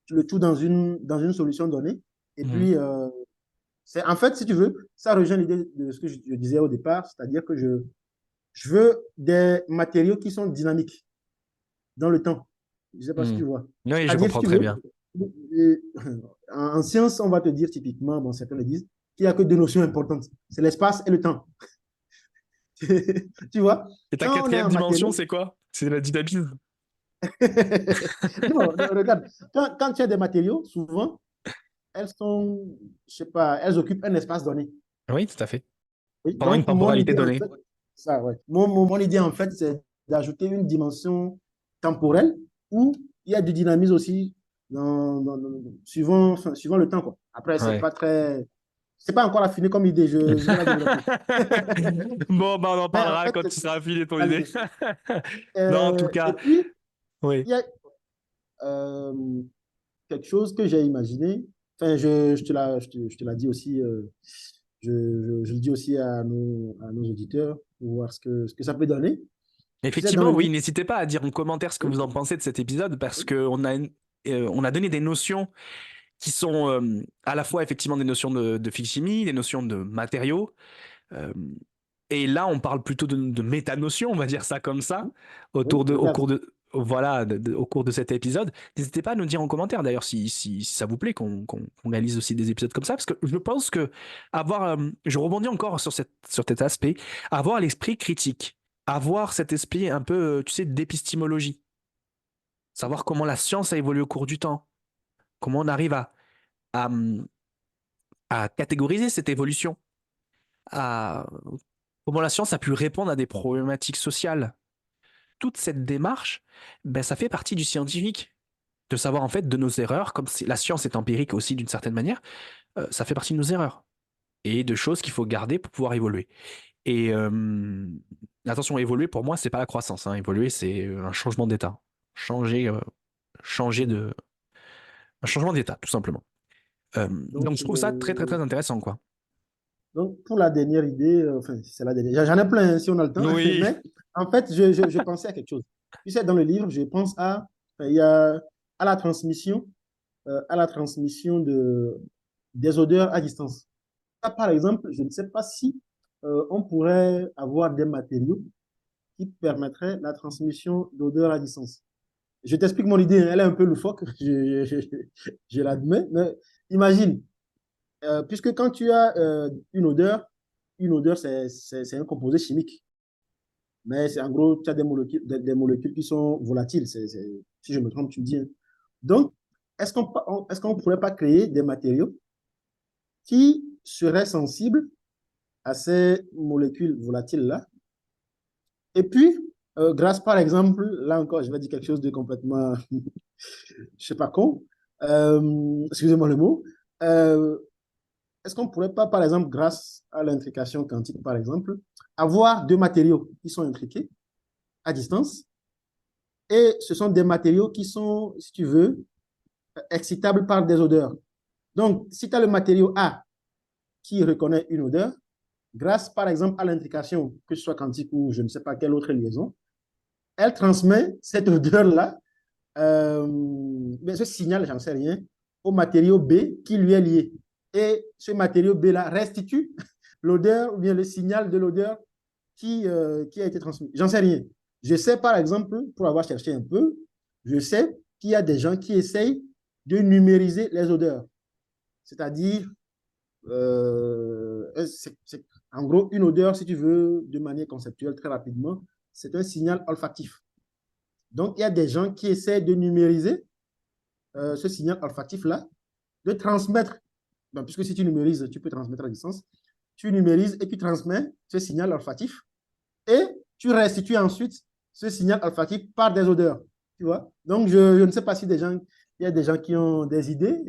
Le tout dans une solution donnée. Et Mhm. puis, en fait, si tu veux, ça rejoint l'idée de ce que je disais au départ, c'est-à-dire que je veux des matériaux qui sont dynamiques dans le temps. Je ne sais pas si tu Mhm. vois. Oui, je C'est-à-dire, si comprends tu très veux, bien. en science, on va te dire typiquement, bon, certains le disent, qu'il n'y a que deux notions importantes, c'est l'espace et le temps. Tu vois, Et ta quand on est quatrième en dimension, matériaux, c'est quoi? C'est la dynamisme. non, regarde, quand tu as des matériaux, souvent, elles sont, je sais pas, elles occupent un espace donné. Oui, tout à fait. Oui, Pendant une donc, mon temporalité idée, en donnée. fait, ça, ouais. Mon idée, en fait, c'est d'ajouter une dimension temporelle où il y a du dynamisme aussi suivant le temps, quoi. Après, Ouais. c'est pas encore affiné comme idée, je vais la développer. Bon, bah, on en Mais en parlera fait, quand c'est tu seras affilé ton ça idée. l'idée. Non, en tout Et cas, puis, oui. il y a euh, quelque chose que j'ai imaginé. Enfin, je te l'ai dit aussi, je le dis aussi à nos auditeurs pour voir ce que ça peut donner. Tu sais, dans Effectivement, le oui, livre, n'hésitez pas à dire en commentaire ce que vous en oui, pensez de cet épisode parce oui, on a donné des notions qui sont à la fois effectivement des notions de physique-chimie, des notions de matériaux. euh, et là, on parle plutôt de métanotions, on va dire ça comme ça, oui, au regarde. cours de, voilà, au cours de cet épisode. N'hésitez pas à nous dire en commentaire d'ailleurs si ça vous plaît qu'on réalise aussi des épisodes comme ça, parce que je pense que je rebondis encore sur cet aspect, avoir l'esprit critique, avoir cet esprit un peu, tu sais, d'épistémologie, savoir comment la science a évolué au cours du temps, comment on arrive à, à catégoriser cette évolution, à comment la science a pu répondre à des problématiques sociales. Toute cette démarche, ben, ça fait partie du scientifique. De savoir en fait de nos erreurs, comme la science est empirique aussi d'une certaine manière, ça fait partie de nos erreurs et de choses qu'il faut garder pour pouvoir évoluer. Et attention, évoluer pour moi, c'est pas la croissance. Hein. Évoluer, c'est un changement d'état. Changer, changer de, un changement d'état, tout simplement. Donc, Donc je trouve ça très très très intéressant, quoi. pour la dernière idée, enfin, c'est la dernière. J'en ai plein hein, si on a le temps, Oui. mais en fait, je pensais à quelque chose. Tu sais, dans le livre, je pense il y a à la transmission des odeurs à distance. Ça, par exemple, je ne sais pas si on pourrait avoir des matériaux qui permettraient la transmission d'odeurs à distance. Je t'explique mon idée, hein, elle est un peu loufoque, je l'admets, mais imagine, puisque quand tu as une odeur, c'est un composé chimique. Mais c'est en gros, tu as des molécules qui sont volatiles. Si je me trompe, tu me dis. Hein. Donc, est-ce qu'on ne pourrait pas créer des matériaux qui seraient sensibles à ces molécules volatiles-là? Et puis, grâce par exemple, là encore, je vais dire quelque chose de complètement, je ne sais pas con, excusez-moi le mot, euh, est-ce qu'on ne pourrait pas, par exemple, grâce à l'intrication quantique, par exemple, avoir deux matériaux qui sont intriqués à distance et ce sont des matériaux qui sont, si tu veux, excitables par des odeurs. Donc, si tu as le matériau A qui reconnaît une odeur, grâce, par exemple, à l'intrication, que ce soit quantique ou je ne sais pas quelle autre liaison, elle transmet cette odeur-là, ce signal, j'en sais rien, au matériau B qui lui est lié. Et ce matériau B-là restitue l'odeur ou bien le signal de l'odeur qui a été transmis. J'en sais rien. Je sais, par exemple, pour avoir cherché un peu, je sais qu'il y a des gens qui essayent de numériser les odeurs. C'est-à-dire, en gros, une odeur, si tu veux, de manière conceptuelle, très rapidement, c'est un signal olfactif. Donc, il y a des gens qui essaient de numériser ce signal olfactif-là, de transmettre, ben, puisque si tu numérises, tu peux transmettre à distance, tu numérises et tu transmets ce signal olfactif et tu restitues ensuite ce signal olfactif par des odeurs. Tu vois? Donc, je ne sais pas si il y a des gens qui ont des idées.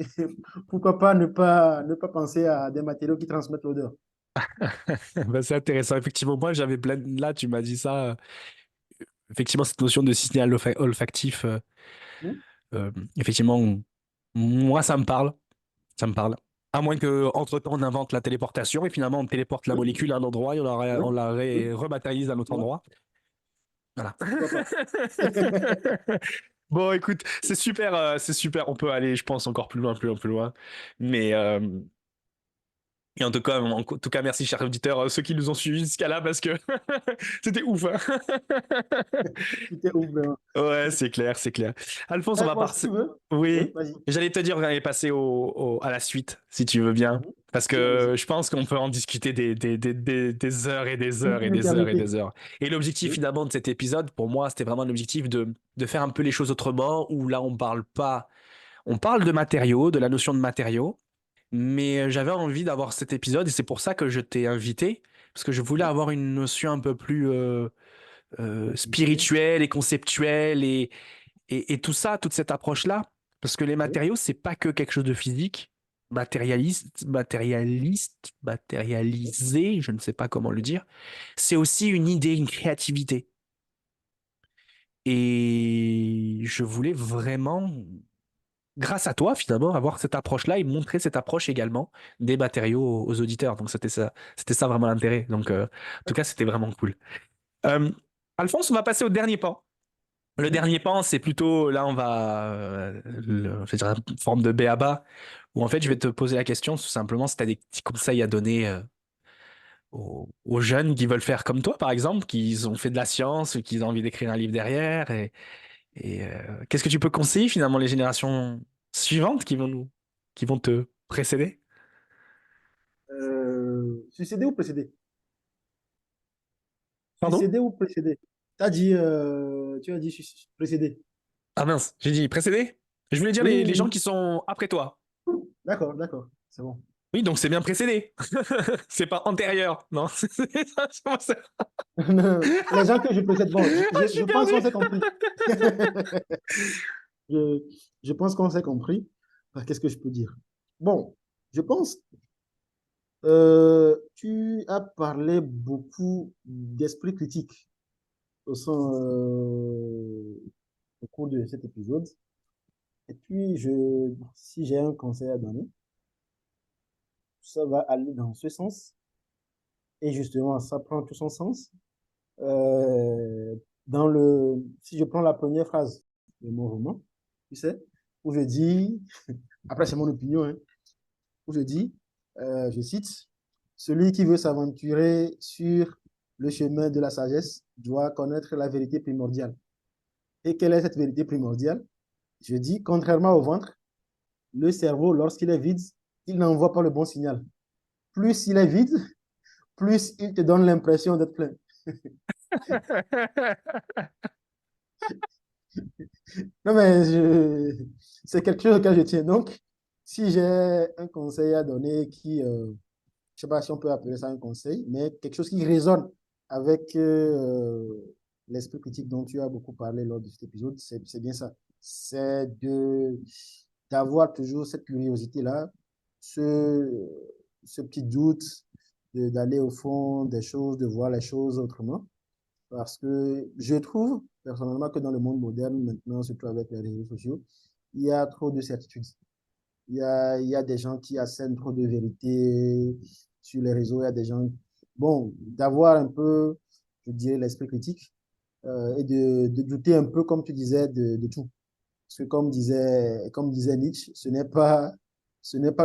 Pourquoi pas ne pas penser à des matériaux qui transmettent l'odeur. Bah, c'est intéressant. Effectivement, moi, j'avais plein. Là, tu m'as dit ça. Effectivement, cette notion de signal olfactif, Hmm? effectivement, moi, ça me parle. Ça me parle. À moins que entre-temps, on invente la téléportation et finalement, on téléporte la Oui, molécule à un endroit et oui, on la oui. rematérialise à un autre Voilà. endroit. Voilà. Pourquoi pas? Bon, écoute, c'est super, c'est super. On peut aller, je pense, encore plus loin, plus loin, plus loin. Mais et en tout cas, merci, chers auditeurs, ceux qui nous ont suivis jusqu'à là, parce que c'était ouf, hein. Tout est ouvert. Ouais, c'est clair, c'est clair. Alphonse, on va Bon, si tu passer. veux. Oui, Oui, vas-y. j'allais te dire, on allait passer à la suite, si tu veux bien. Mhm. Parce Oui, que allez-y. je pense qu'on peut en discuter des heures et des heures et Une des heures et éternité. des heures. Et l'objectif, Oui, finalement, de cet épisode, pour moi, c'était vraiment l'objectif de faire un peu les choses autrement, où là, on parle pas. On parle de matériaux, de la notion de matériaux, mais j'avais envie d'avoir cet épisode et c'est pour ça que je t'ai invité, parce que je voulais oui. avoir une notion un peu plus Conceptuel. spirituelle et conceptuelle et tout ça, toute cette approche-là, parce que les Oui, matériaux, c'est pas que quelque chose de physique, oui, matérialisé, je ne sais pas comment le dire. C'est aussi une idée, une créativité. Et je voulais vraiment, grâce à toi, finalement, avoir cette approche-là et montrer cette approche également des matériaux aux auditeurs. Donc c'était ça vraiment l'intérêt. Donc, en tout cas, c'était vraiment cool. Euh, Alphonse, on va passer au dernier pan. Le oui. dernier pan, c'est plutôt, là, on va, je vais dire, une forme de B à bas, où en fait, je vais Oui. te poser la question, tout simplement, si tu as des petits conseils à donner aux jeunes qui veulent faire comme toi, par exemple, qui ont fait de la science, qui ont envie d'écrire un livre derrière. Qu'est-ce que tu peux conseiller finalement les générations suivantes qui vont te précéder? Succéder ou précéder? Pardon? Succéder ou précéder? Tu as dit précéder. Ah mince, j'ai dit précéder? Je voulais dire Oui, les oui, gens oui. qui sont après toi. D'accord, d'accord. C'est bon. Oui, donc c'est bien précédé. C'est pas antérieur, non? Les gens que je précède, bon, Ah, je suis je pense qu'on perdu. s'est compris. Je, je pense qu'on s'est compris. Qu'est-ce que je peux dire? Bon, je pense, tu as parlé beaucoup d'esprit critique au cours de cet épisode. Et puis, si j'ai un conseil à donner, ça va aller dans ce sens. Et justement, ça prend tout son sens. Si je prends la première phrase de mon roman, tu sais, où je dis, après c'est mon opinion, hein, où je dis, je cite, celui qui veut s'aventurer sur le chemin de la sagesse doit connaître la vérité primordiale. Et quelle est cette vérité primordiale? Je dis, contrairement au ventre, le cerveau, lorsqu'il est vide, il n'envoie pas le bon signal. Plus il est vide, plus il te donne l'impression d'être plein. Non, mais c'est quelque chose auquel je tiens. Donc, si j'ai un conseil à donner je ne sais pas si on peut appeler ça un conseil, mais quelque chose qui résonne avec l'esprit critique dont tu as beaucoup parlé lors de cet épisode, c'est bien ça. D'avoir toujours cette curiosité-là, ce, ce petit doute d'aller au fond des choses, de voir les choses autrement. Parce que je trouve personnellement que dans le monde moderne, maintenant, surtout avec les réseaux sociaux, il y a trop de certitudes. Il y a des gens qui assènent trop de vérité sur les réseaux. Il y a des gens, bon, d'avoir un peu, je dirais, l'esprit critique et de douter un peu, comme tu disais, de tout. Parce que comme disait Nietzsche, ce n'est pas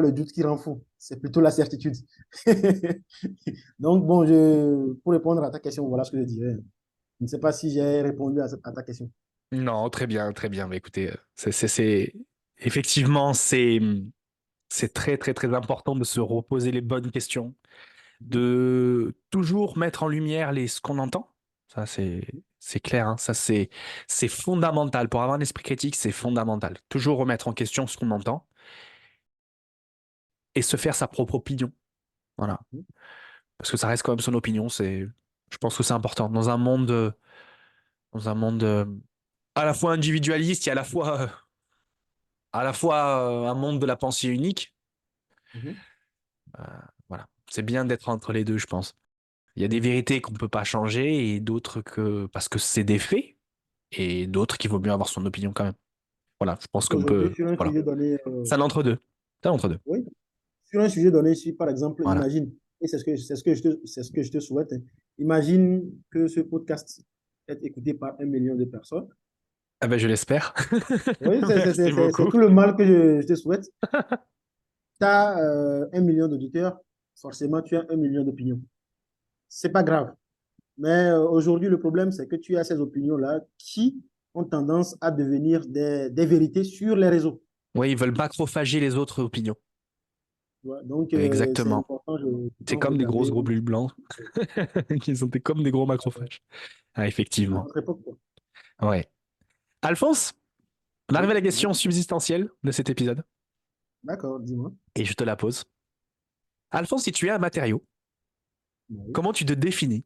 le doute qui rend fou, c'est plutôt la certitude. Donc, bon, pour répondre à ta question, voilà ce que je dirais. Je ne sais pas si j'ai répondu à ta question. Non, très bien, très bien. Mais écoutez, effectivement, c'est très, très, très important de se reposer les bonnes questions, de toujours mettre en lumière ce qu'on entend. Ça, c'est clair, hein. Ça, c'est fondamental. Pour avoir un esprit critique, c'est fondamental. Toujours remettre en question ce qu'on entend et se faire sa propre opinion. Voilà. Parce que ça reste quand même son opinion. Je pense que c'est important. Dans un monde à la fois individualiste et à la fois un monde de la pensée unique. Mhm. Euh, voilà. C'est bien d'être entre les deux, je pense. Il y a des Oui. vérités qu'on ne peut pas changer et d'autres parce que c'est des faits et d'autres qu'il vaut mieux avoir son opinion quand même. Voilà, je pense qu'on Aujourd'hui, peut. sur un Voilà. sujet donné, C'est un entre-deux. C'est un entre-deux. oui, sur un sujet donné, si par exemple, Voilà. imagine, et c'est ce que je te souhaite, hein, imagine que ce podcast est écouté par 1 million de personnes. Ah ben, je l'espère. Oui, Merci c'est beaucoup. tout le mal que je te souhaite. Tu as 1 million d'auditeurs, forcément, tu as 1 million d'opinions. C'est pas grave. Mais aujourd'hui, le problème, c'est que tu as ces opinions-là qui ont tendance à devenir des vérités sur les réseaux. Oui, ils veulent macrophager les autres opinions. Tu vois. Donc, c'est Exactement. important, je C'est pense, de comme des grosses garder gros bulles blancs qui sont comme des gros macrophages. Ah, à effectivement. notre époque, quoi. Ouais. Alphonse, on arrive à Oui, la dis-moi. question subsistentielle de cet épisode D'accord, dis-moi. et je te la pose. Alphonse, si tu es un matériau, Oui. comment tu te définis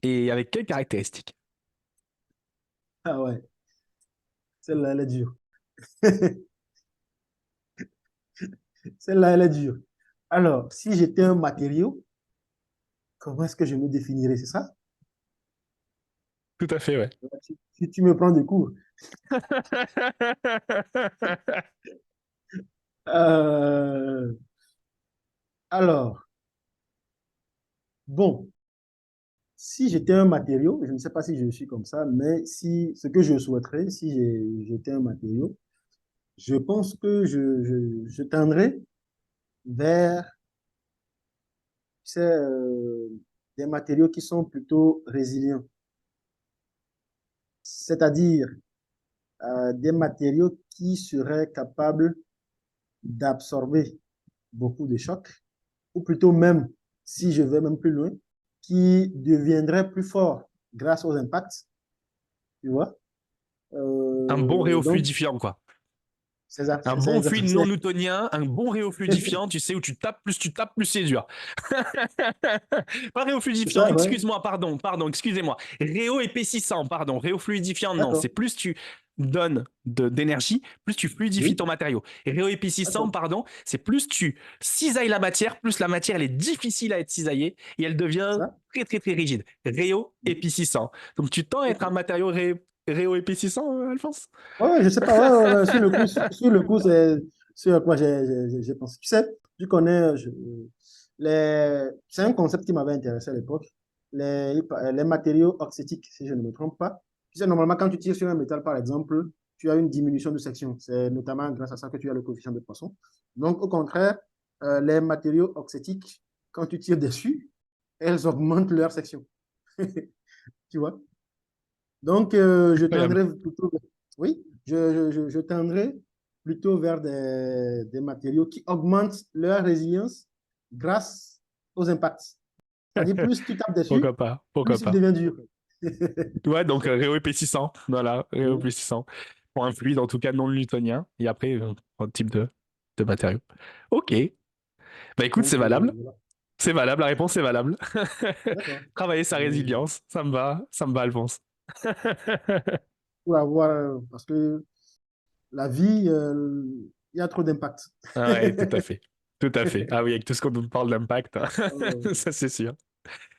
et avec quelles caractéristiques? Ah ouais, celle-là, elle est dure. Celle-là, elle est dure. Alors, si j'étais un matériau, comment est-ce que je me définirais, c'est ça? Tout à fait, ouais. Si tu me prends des cours. Euh, alors, bon, si j'étais un matériau, je ne sais pas si je suis comme ça, mais si ce que je souhaiterais, si j'étais un matériau, je pense que je tendrais vers, tu sais, des matériaux qui sont plutôt résilients, c'est-à-dire des matériaux qui seraient capables d'absorber beaucoup de chocs, ou plutôt même, si je vais même plus loin, qui deviendraient plus forts grâce aux impacts, tu vois. Un bon Donc, réofluidifiant, quoi. c'est Un c'est bon fluide non exactement. newtonien, un bon réofluidifiant, tu sais, où tu tapes, plus c'est dur. Pas C'est réofluidifiant, ça, ouais. excuse-moi, pardon, excusez-moi. Réoépaississant, pardon, réofluidifiant, non. D'accord. C'est plus tu donnes d'énergie, plus tu fluidifies Oui, ton matériau. Et réoépaississant, d'accord. pardon, c'est plus tu cisailles la matière, plus la matière elle est difficile à être cisaillée et elle devient Ça. très très très rigide. Réoépaississant. Donc tu tends à être un Ok. matériau réoépaississant, Alphonse? Ouais, je sais pas, ouais, sur le coup, c'est ce à quoi j'ai pensé. Tu sais, tu connais, c'est un concept qui m'avait intéressé à l'époque, les matériaux oxytiques, si je ne me trompe pas. Tu sais, normalement, quand tu tires sur un métal, par exemple, tu as une diminution de section. C'est notamment grâce à ça que tu as le coefficient de Poisson. Donc, au contraire, les matériaux oxytiques, quand tu tires dessus, elles augmentent leur section. Tu vois? Donc, je Incroyable. tendrais plutôt, oui, je tendrais plutôt vers des matériaux qui augmentent leur résilience grâce aux impacts. C'est-à-dire, plus tu tapes dessus, Pourquoi pas? Pourquoi plus il pas? devient dur. Ouais, donc réoépaississant. Voilà, Oui. réoépaississant. Pour un fluide, en tout cas non newtonien. Et après, un type de matériau. Ok. Bah écoute, c'est Donc, valable. voilà. C'est valable, la réponse est valable. D'accord. Travailler sa Euh, résilience, ça me va, Alphonse. pour avoir, parce que la vie, il y a trop d'impact. Ah ouais, tout à fait. Tout à fait. Ah oui, avec tout ce qu'on nous parle d'impact, hein. Euh, Ça c'est sûr.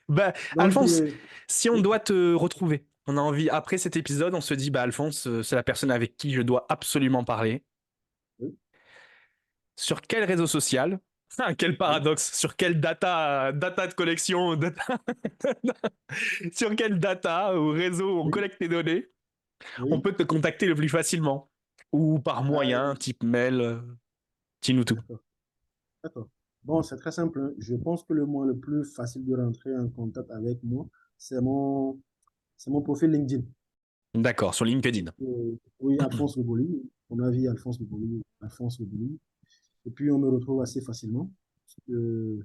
Bah, donc, Alphonse, si on oui, doit te retrouver, on a envie, après cet épisode, on se dit, bah Alphonse, c'est la personne avec qui je dois absolument parler. oui, Sur quel réseau social? Ah, quel oui, paradoxe. Sur quelle data de collection, sur quelle data ou réseau on oui, collecte tes données, on oui. peut te contacter le plus facilement? Ou par moyen, Euh, type mail, dis-nous tout. d'accord, d'accord. Bon, c'est très simple, hein. Je pense que le moyen le plus facile de rentrer en contact avec moi, c'est mon profil LinkedIn. D'accord, sur LinkedIn. Oui, Alphonse Reboli. On a vu Alphonse Reboli, Alphonse Reboli. Et puis, on me retrouve assez facilement. Parce que,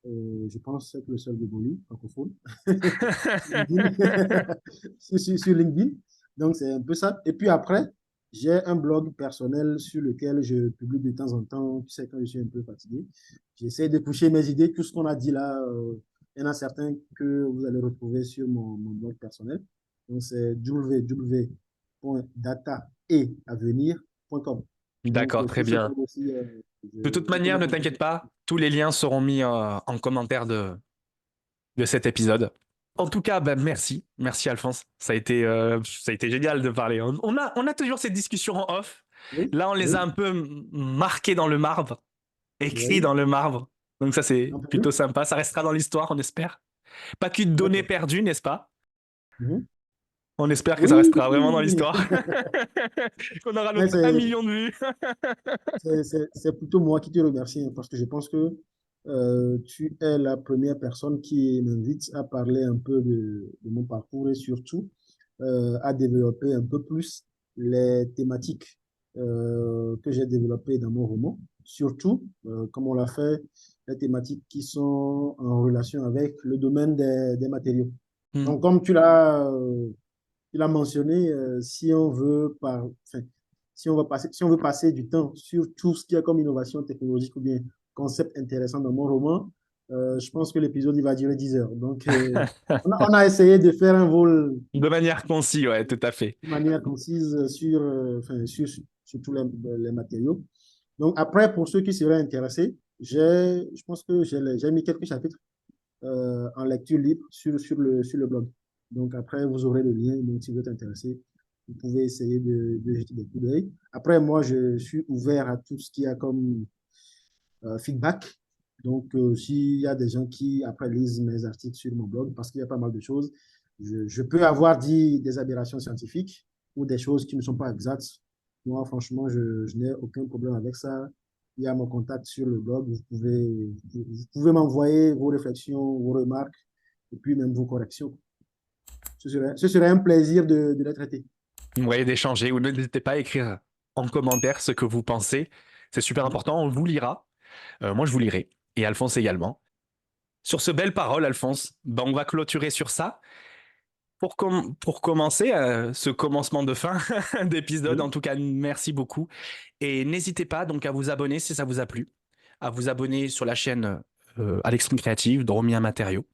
je pense être le seul Reboli francophone sur LinkedIn. Sur LinkedIn. Donc, c'est un peu ça. Et puis après, j'ai un blog personnel sur lequel je publie de temps en temps. Tu sais, quand je suis un peu fatigué, j'essaie de coucher mes idées. Tout ce qu'on a dit là, il y en a certains que vous allez retrouver sur mon blog personnel. Donc, c'est www.dataetavenir.com. Donc, D'accord, très sur ce bien. blog aussi, De toute je peux manière, me ne t'inquiète contacter. pas, tous les liens seront mis en commentaire de cet épisode. En tout cas, ben, merci. Merci Alphonse. Ça a été génial de parler. On a toujours ces discussions en off. Oui, Là, on les a oui, un peu marquées dans le marbre, écrits oui, dans le marbre. Donc ça, c'est un peu plutôt plus. sympa. Ça restera dans l'histoire, on espère. Pas qu'une donnée D'accord. perdue, n'est-ce pas? Mhm. On espère que ça Oui, restera vraiment dans l'histoire. Qu'on aura mais notre 1 million de vues. c'est plutôt moi qui te remercie, hein, parce que je pense que tu es la première personne qui m'invite à parler un peu de mon parcours et surtout à développer un peu plus les thématiques que j'ai développées dans mon roman. Surtout, comme on l'a fait, les thématiques qui sont en relation avec le domaine des matériaux. Hmm. Donc, comme il a mentionné, si on veut enfin, si on veut passer du temps sur tout ce qu'il y a comme innovation technologique ou bien concept intéressant dans mon roman, je pense que l'épisode il va durer 10 heures. Donc, on a essayé de faire un vol De manière concise, ouais, tout à fait. de manière concise enfin, sur tous les matériaux. Donc, après, pour ceux qui seraient intéressés, je pense que j'ai mis quelques chapitres en lecture libre sur le blog. Donc après, vous aurez le lien. Donc si vous êtes intéressé, vous pouvez essayer de jeter des coups d'œil. Après, moi, je suis ouvert à tout ce qu'il y a comme feedback. Donc, s'il y a des gens qui, après, lisent mes articles sur mon blog, parce qu'il y a pas mal de choses, je peux avoir dit des aberrations scientifiques ou des choses qui ne sont pas exactes. Moi, franchement, je n'ai aucun problème avec ça. Il y a mon contact sur le blog. Vous pouvez m'envoyer vos réflexions, vos remarques et puis même vos corrections. Ce serait un plaisir de les traiter. Vous voyez d'échanger ou n'hésitez pas à écrire en commentaire ce que vous pensez. C'est super Mhm. important, on vous lira. Moi, je vous lirai. Et Alphonse également. Sur ce belle parole, Alphonse, ben, on va clôturer sur ça. Pour commencer, ce commencement de fin d'épisode, en Oui, tout cas, merci beaucoup. Et n'hésitez pas donc à vous abonner si ça vous a plu, à vous abonner sur la chaîne Alexandre Créative, Dromien Matériaux,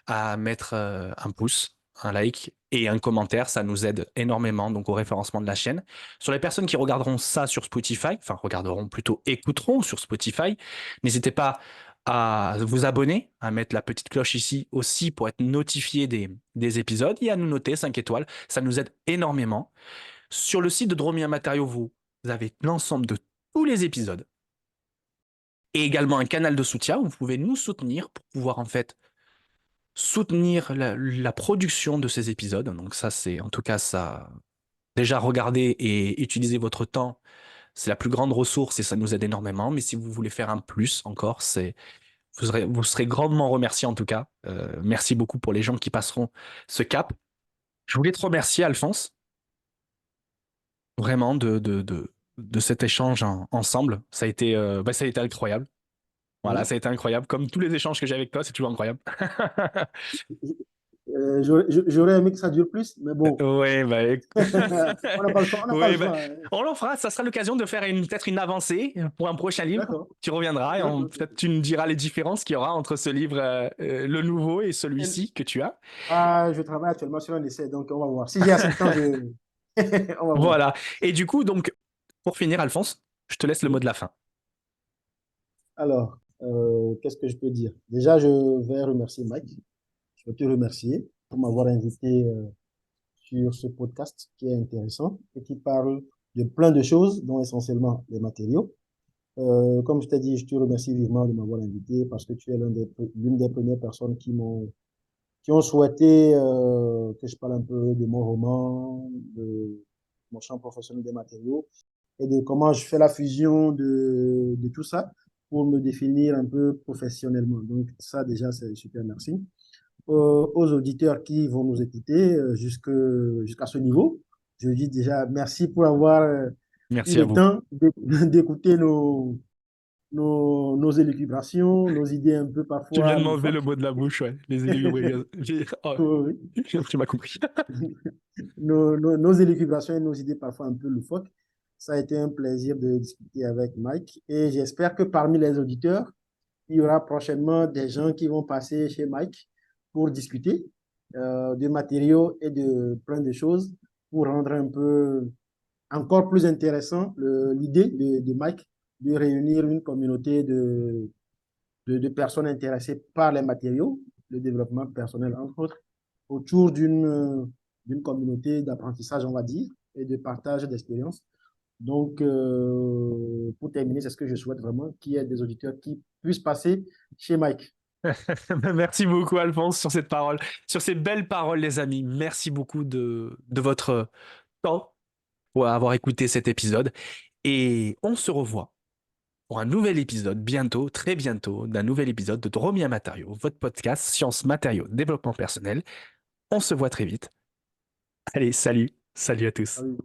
à mettre un pouce, un like et un commentaire. Ça nous aide énormément donc au référencement de la chaîne. Sur les personnes qui regarderont ça sur Spotify, enfin regarderont plutôt écouteront sur Spotify, n'hésitez pas à vous abonner, à mettre la petite cloche ici aussi pour être notifié des épisodes et à nous noter 5 étoiles. Ça nous aide énormément. Sur le site de Dromien Matériaux, vous avez l'ensemble de tous les épisodes et également un canal de soutien où vous pouvez nous soutenir pour pouvoir en fait soutenir la production de ces épisodes. Donc ça, c'est en tout cas ça. Déjà, regarder et utiliser votre temps, c'est la plus grande ressource et ça nous aide énormément. Mais si vous voulez faire un plus encore, vous serez grandement remercié en tout cas. Merci beaucoup pour les gens qui passeront ce cap. Je voulais te remercier, Alphonse, vraiment de cet échange ensemble. Ça a été incroyable. Voilà, oui. ça a été incroyable. Comme tous les échanges que j'ai avec toi, c'est toujours incroyable. J'aurais aimé que ça dure plus, mais bon, Oui, bah, on n'a pas le choix. On n'a pas le oui, bah, choix, hein. on en fera. Ça sera l'occasion de faire peut-être une avancée pour un prochain livre. D'accord. Tu reviendras et D'accord. peut-être tu nous diras les différences qu'il y aura entre ce livre, le nouveau, et Et- celui-ci que tu as. je travaille actuellement sur un essai, donc on va voir. Si j'ai assez de temps, on va voir. Voilà. Et du coup, donc, pour finir, Alphonse, je te laisse le mot Oui. de la fin. Alors, qu'est-ce que je peux dire? Déjà, je vais remercier Mike. Je veux te remercier pour m'avoir invité sur ce podcast qui est intéressant et qui parle de plein de choses, dont essentiellement les matériaux. Comme je t'ai dit, je te remercie vivement de m'avoir invité parce que tu es l'une des premières personnes qui ont souhaité que je parle un peu de mon roman, de mon champ professionnel des matériaux et de comment je fais la fusion de tout ça pour me définir un peu professionnellement. Donc ça déjà, c'est super, merci. Aux auditeurs qui vont nous écouter jusqu'à ce niveau, je dis déjà merci pour avoir eu Merci à le vous. temps d'écouter nos élucubrations, nos idées un peu Tu viens parfois de m'enlever le loufoques. mot de la bouche, ouais. Les élucubrations. Oh, Oui. tu m'as compris. Nos élucubrations et nos idées parfois un peu loufoques. Ça a été un plaisir de discuter avec Mike et j'espère que parmi les auditeurs, il y aura prochainement des gens qui vont passer chez Mike pour discuter de matériaux et de plein de choses pour rendre un peu encore plus intéressant l'idée de Mike de réunir une communauté de personnes intéressées par les matériaux, le développement personnel entre autres, autour d'une communauté d'apprentissage, on va dire, et de partage d'expériences. Donc, pour terminer, c'est ce que je souhaite vraiment, qu'il y ait des auditeurs qui puissent passer chez Mike. Merci beaucoup, Alphonse, sur cette parole, sur ces belles paroles, les amis. Merci beaucoup de votre temps pour avoir écouté cet épisode. Et on se revoit pour un nouvel épisode bientôt, très bientôt, d'un nouvel épisode de Dromia Matériaux, votre podcast Sciences, Matériaux, Développement Personnel. On se voit très vite. Allez, salut, salut à Ah tous. oui.